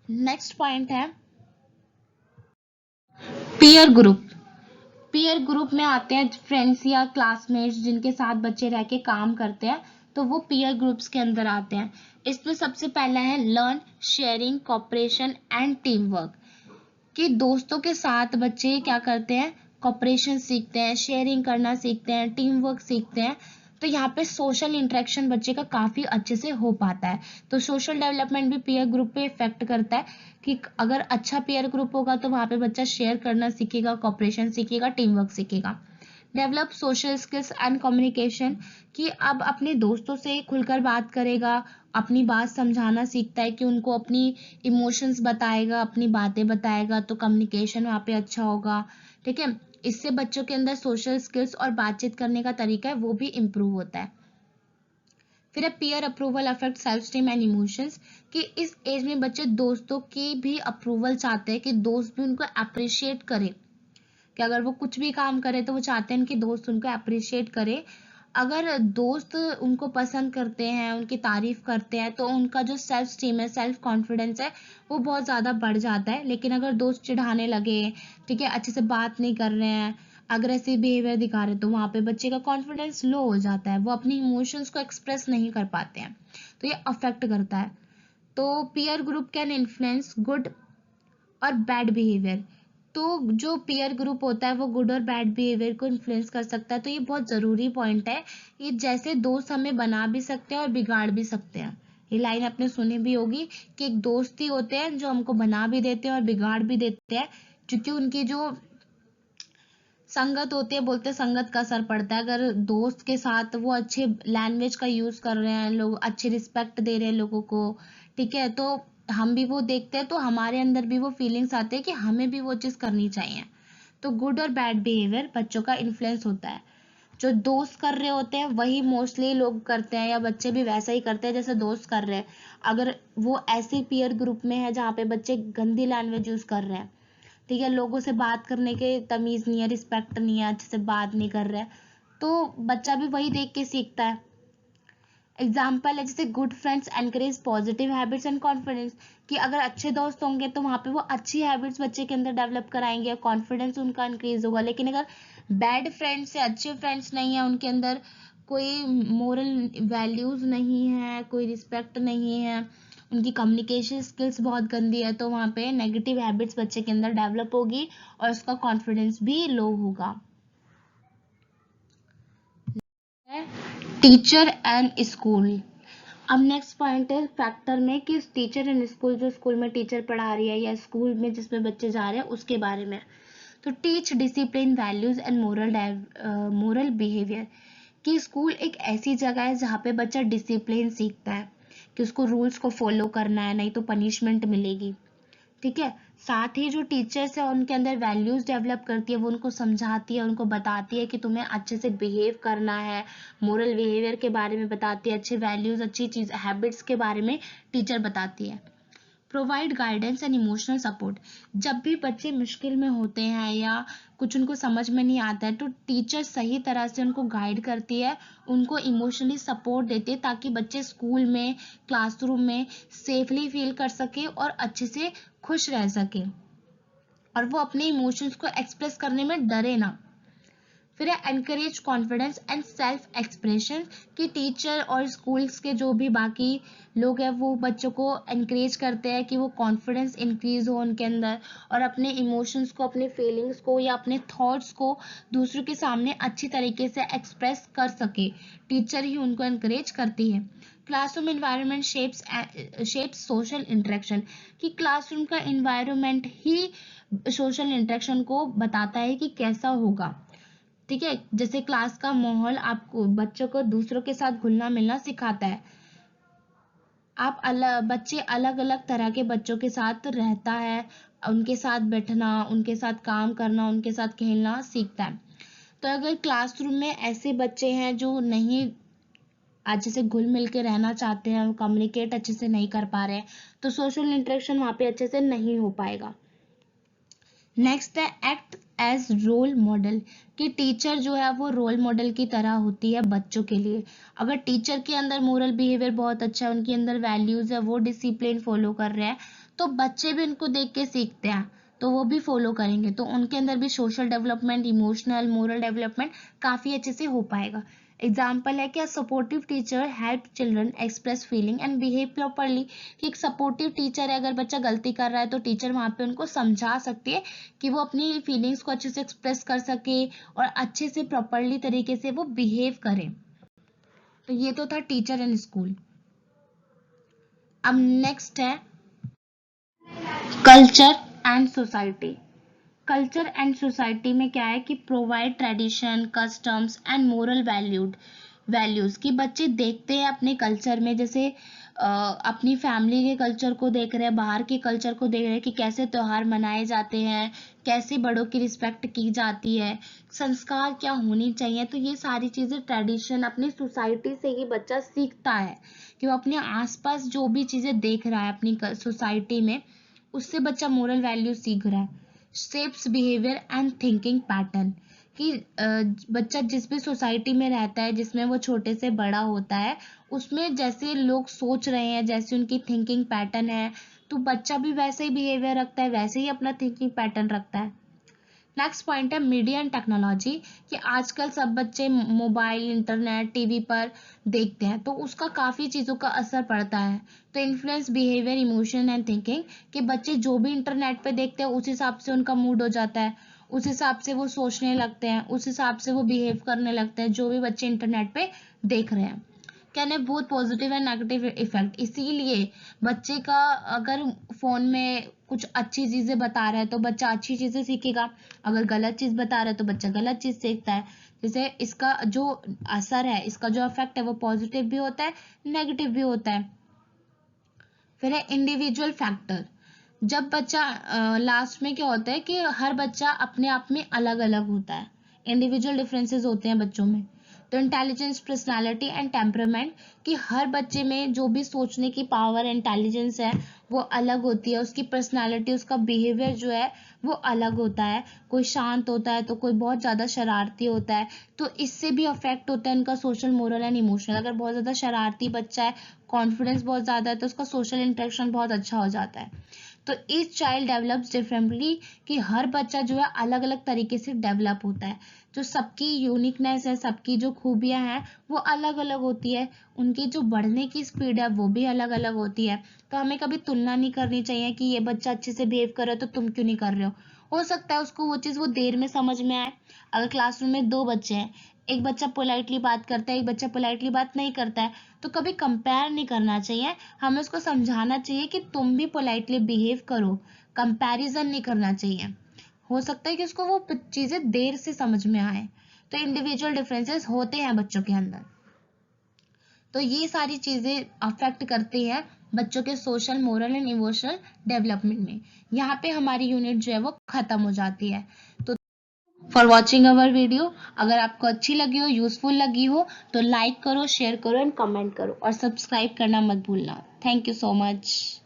नेक्स्ट पॉइंट है पीयर ग्रुप। पीयर ग्रुप में आते हैं फ्रेंड्स या क्लासमेट्स जिनके साथ बच्चे रह के काम करते हैं, तो वो पीयर ग्रुप्स के अंदर आते हैं। इसमें सबसे पहला है learn sharing cooperation and team work, कि दोस्तों के साथ बच्चे क्या करते हैं, कॉपरेशन सीखते हैं, शेयरिंग करना सीखते हैं, टीम वर्क सीखते हैं। तो यहाँ पे सोशल इंटरेक्शन बच्चे का काफ़ी अच्छे से हो पाता है। तो सोशल डेवलपमेंट भी पीयर ग्रुप पे इफेक्ट करता है कि अगर अच्छा पीयर ग्रुप होगा तो वहाँ पे बच्चा शेयर करना सीखेगा, कॉपरेशन सीखेगा, टीम वर्क सीखेगा। Develop social skills and communication, कि अब अपने दोस्तों से खुलकर बात करेगा, अपनी बात समझाना सीखता है कि उनको अपनी इमोशंस बताएगा, अपनी बातें बताएगा, तो कम्युनिकेशन वहाँ पे अच्छा होगा। ठीक है, इससे बच्चों के अंदर सोशल स्किल्स और बातचीत करने का तरीका है वो भी इम्प्रूव होता है। फिर है peer approval affect self esteem and emotions, कि इस एज में बच्चे दोस्तों की भी अप्रूवल चाहते हैं, कि दोस्त भी उनको अप्रिशिएट करे, कि अगर वो कुछ भी काम करे तो वो चाहते हैं कि दोस्त उनको अप्रिशिएट करे। अगर दोस्त उनको पसंद करते हैं, उनकी तारीफ करते हैं, तो उनका जो सेल्फ स्टीम है, सेल्फ कॉन्फिडेंस है, वो बहुत ज़्यादा बढ़ जाता है। लेकिन अगर दोस्त चिढ़ाने लगे, ठीक है, अच्छे से बात नहीं कर रहे हैं, अग्रेसिव बिहेवियर दिखा रहे, तो वहाँ पे बच्चे का कॉन्फिडेंस लो हो जाता है, वो अपनी इमोशंस को एक्सप्रेस नहीं कर पाते हैं, तो ये अफेक्ट करता है। तो peer group can influence good और बैड बिहेवियर, तो जो पीयर ग्रुप होता है वो गुड और बैड बिहेवियर को इन्फ्लुएंस कर सकता है। तो ये बहुत ज़रूरी पॉइंट है, ये जैसे दोस्त हमें बना भी सकते हैं और बिगाड़ भी सकते हैं। ये लाइन आपने सुनी भी होगी कि एक दोस्त ही होते हैं जो हमको बना भी देते हैं और बिगाड़ भी देते हैं, क्योंकि उनकी जो संगत होती है, बोलते हैं संगत का असर पड़ता है। अगर दोस्त के साथ वो अच्छे लैंग्वेज का यूज कर रहे हैं, लोग अच्छे रिस्पेक्ट दे रहे हैं लोगों को, ठीक है, तो हम भी वो देखते हैं, तो हमारे अंदर भी वो फीलिंग्स आते हैं कि हमें भी वो चीज़ करनी चाहिए। तो गुड और बैड बिहेवियर बच्चों का इन्फ्लुएंस होता है। जो दोस्त कर रहे होते हैं वही मोस्टली लोग करते हैं, या बच्चे भी वैसा ही करते हैं जैसे दोस्त कर रहे हैं। अगर वो ऐसे पीयर ग्रुप में है जहाँ पे बच्चे गंदी लैंग्वेज यूज कर रहे हैं, ठीक है, लोगों से बात करने के तमीज नहीं है, रिस्पेक्ट नहीं है, अच्छे से बात नहीं कर रहे हैं, तो बच्चा भी वही देख के सीखता है। एग्जाम्पल है जैसे good friends encourage positive habits and confidence, कि अगर अच्छे दोस्त होंगे तो वहाँ पे वो अच्छी हैबिट्स बच्चे के अंदर डेवलप कराएंगे, कॉन्फिडेंस उनका इंक्रीज होगा। लेकिन अगर बैड फ्रेंड्स से अच्छे फ्रेंड्स नहीं है, उनके अंदर कोई मोरल वैल्यूज नहीं है, कोई रिस्पेक्ट नहीं है, उनकी कम्युनिकेशन स्किल्स बहुत गंदी है, तो वहाँ पे नेगेटिव हैबिट्स बच्चे के अंदर डेवलप होगी और उसका कॉन्फिडेंस भी लो होगा। Teacher and school. अब नेक्स्ट पॉइंट है फैक्टर में कि टीचर एंड स्कूल, जो स्कूल में टीचर पढ़ा रही है या स्कूल में जिसमें बच्चे जा रहे हैं उसके बारे में। तो teach discipline values and moral behaviour, कि स्कूल एक ऐसी जगह है जहाँ पे बच्चा डिसिप्लिन सीखता है, कि उसको रूल्स को फॉलो करना है, नहीं तो पनिशमेंट मिलेगी। ठीक है, साथ ही जो टीचर्स है उनके अंदर वैल्यूज डेवलप करती है, वो उनको समझाती है, उनको बताती है कि तुम्हें अच्छे से बिहेव करना है, मोरल बिहेवियर के बारे में बताती है, अच्छे वैल्यूज, अच्छी चीज, हैबिट्स के बारे में टीचर बताती है। Provide guidance and emotional support, जब भी बच्चे मुश्किल में होते हैं या कुछ उनको समझ में नहीं आता है, तो टीचर सही तरह से उनको गाइड करती है, उनको इमोशनली सपोर्ट देती है, ताकि बच्चे स्कूल में, क्लासरूम में सेफली फील कर सके और अच्छे से खुश रह सके, और वो अपने इमोशंस को एक्सप्रेस करने में डरे ना। फिर है encourage confidence and self expression, कि टीचर और स्कूल्स के जो भी बाकी लोग हैं वो बच्चों को एनकरेज करते हैं कि वो कॉन्फिडेंस इंक्रीज हो उनके अंदर, और अपने इमोशंस को, अपने फीलिंग्स को या अपने थॉट्स को दूसरों के सामने अच्छी तरीके से एक्सप्रेस कर सके। टीचर ही उनको एनकरेज करती है। Classroom environment shapes social interaction, कि क्लासरूम का इन्वायरमेंट ही सोशल इंटरेक्शन को बताता है कि कैसा होगा। ठीक है, जैसे क्लास का माहौल आपको बच्चों को दूसरों के साथ घुलना मिलना सिखाता है। आप अलग बच्चे अलग अलग तरह के बच्चों के साथ रहता है, उनके साथ बैठना, उनके साथ काम करना, उनके साथ खेलना सीखता है। तो अगर क्लासरूम में ऐसे बच्चे हैं जो नहीं अच्छे से घुल मिल के रहना चाहते हैं, कम्युनिकेट अच्छे से नहीं कर पा रहे हैं, तो सोशल इंटरेक्शन वहाँ पे अच्छे से नहीं हो पाएगा। नेक्स्ट है एक्ट एज रोल मॉडल, कि टीचर जो है वो रोल मॉडल की तरह होती है बच्चों के लिए। अगर टीचर के अंदर मोरल बिहेवियर बहुत अच्छा है, उनके अंदर वैल्यूज है, वो डिसिप्लिन फॉलो कर रहे हैं, तो बच्चे भी उनको देख के सीखते हैं, तो वो भी फॉलो करेंगे, तो उनके अंदर भी social development, emotional, moral development काफी अच्छे से हो पाएगा। एग्जाम्पल है कि supportive teacher help children express feeling and behave properly, कि एक सपोर्टिव टीचर है, अगर बच्चा गलती कर रहा है तो टीचर वहाँ पे उनको समझा सकती है कि वो अपनी फीलिंग्स को अच्छे से एक्सप्रेस कर सके और अच्छे से प्रॉपरली तरीके से वो बिहेव करे। तो ये तो था टीचर एंड स्कूल। अब नेक्स्ट है culture and society. Culture and society में क्या है कि provide tradition, customs and moral values कि बच्चे देखते हैं अपने कल्चर में, जैसे अपनी फैमिली के कल्चर को देख रहे हैं, बाहर के कल्चर को देख रहे हैं कि कैसे त्योहार मनाए जाते हैं, कैसे बड़ों की रिस्पेक्ट की जाती है, संस्कार क्या होनी चाहिए। तो ये सारी चीजें ट्रेडिशन अपनी सोसाइटी से ही बच्चा सीखता है कि वो अपने आसपास जो भी चीजें देख रहा है अपनी सोसाइटी में, उससे बच्चा मोरल वैल्यू सीख रहा है। Shapes behaviour and thinking pattern कि बच्चा जिस भी सोसाइटी में रहता है, जिसमें वो छोटे से बड़ा होता है, उसमें जैसे लोग सोच रहे हैं, जैसे उनकी थिंकिंग पैटर्न है, तो बच्चा भी वैसे ही बिहेवियर रखता है, वैसे ही अपना थिंकिंग पैटर्न रखता है। नेक्स्ट पॉइंट है मीडिया एंड टेक्नोलॉजी कि आजकल सब बच्चे मोबाइल, इंटरनेट, टीवी पर देखते हैं, तो उसका काफ़ी चीज़ों का असर पड़ता है। तो influence behaviour, emotion and thinking कि बच्चे जो भी इंटरनेट पे देखते हैं उस हिसाब से उनका मूड हो जाता है, उस हिसाब से वो सोचने लगते हैं, उस हिसाब से वो बिहेव करने लगते हैं, जो भी बच्चे इंटरनेट पे देख रहे हैं। कैन है बहुत पॉजिटिव एंड नेगेटिव इफेक्ट। इसीलिए बच्चे का अगर फोन में कुछ अच्छी चीजें बता रहा है तो बच्चा अच्छी चीजें सीखेगा, अगर गलत चीज बता रहा है तो बच्चा गलत चीज सीखता है। जैसे इसका जो असर है, इसका जो इफेक्ट है वो पॉजिटिव भी होता है, नेगेटिव भी होता है। फिर है इंडिविजुअल फैक्टर। जब बच्चा लास्ट में क्या होता है कि हर बच्चा अपने आप में अलग अलग होता है, इंडिविजुअल डिफरेंसेस होते हैं बच्चों में। तो इंटेलिजेंस, पर्सनालिटी एंड टेम्परामेंट कि हर बच्चे में जो भी सोचने की पावर, इंटेलिजेंस है वो अलग होती है, उसकी पर्सनालिटी, उसका बिहेवियर जो है वो अलग होता है। कोई शांत होता है तो कोई बहुत ज़्यादा शरारती होता है, तो इससे भी अफेक्ट होता है उनका सोशल, मोरल एंड इमोशनल। अगर बहुत ज़्यादा शरारती बच्चा है, कॉन्फिडेंस बहुत ज़्यादा है, तो उसका सोशल इंटरेक्शन बहुत अच्छा हो जाता है। तो ईच चाइल्ड डेवलप्स डिफरेंटली कि हर बच्चा जो है अलग अलग तरीके से डेवलप होता है। जो सबकी यूनिकनेस है, सबकी जो खूबियां हैं वो अलग अलग होती है, उनकी जो बढ़ने की स्पीड है वो भी अलग अलग होती है। तो हमें कभी तुलना नहीं करनी चाहिए कि ये बच्चा अच्छे से बिहेव कर रहा है तो तुम क्यों नहीं कर रहे हो सकता है उसको वो चीज़ वो देर में समझ में आए। अगर क्लासरूम में दो बच्चे हैं, एक बच्चा पोलाइटली बात करता है, एक बच्चा पोलाइटली बात नहीं करता है, तो कभी कंपेयर नहीं करना चाहिए, हमें उसको समझाना चाहिए कि तुम भी पोलाइटली बिहेव करो, कंपैरिजन नहीं करना चाहिए। हो सकता है कि उसको वो चीजें देर से समझ में आए। तो इंडिविजुअल डिफरेंसेस होते हैं बच्चों के अंदर, तो ये सारी चीजें अफेक्ट करती हैं बच्चों के social, moral and emotional development में। यहाँ पे हमारी यूनिट जो है वो खत्म हो जाती है। तो फॉर वॉचिंग अवर वीडियो, अगर आपको अच्छी लगी हो, यूजफुल लगी हो, तो लाइक करो, शेयर करो एंड कमेंट करो और सब्सक्राइब करना मत भूलना। Thank you so much.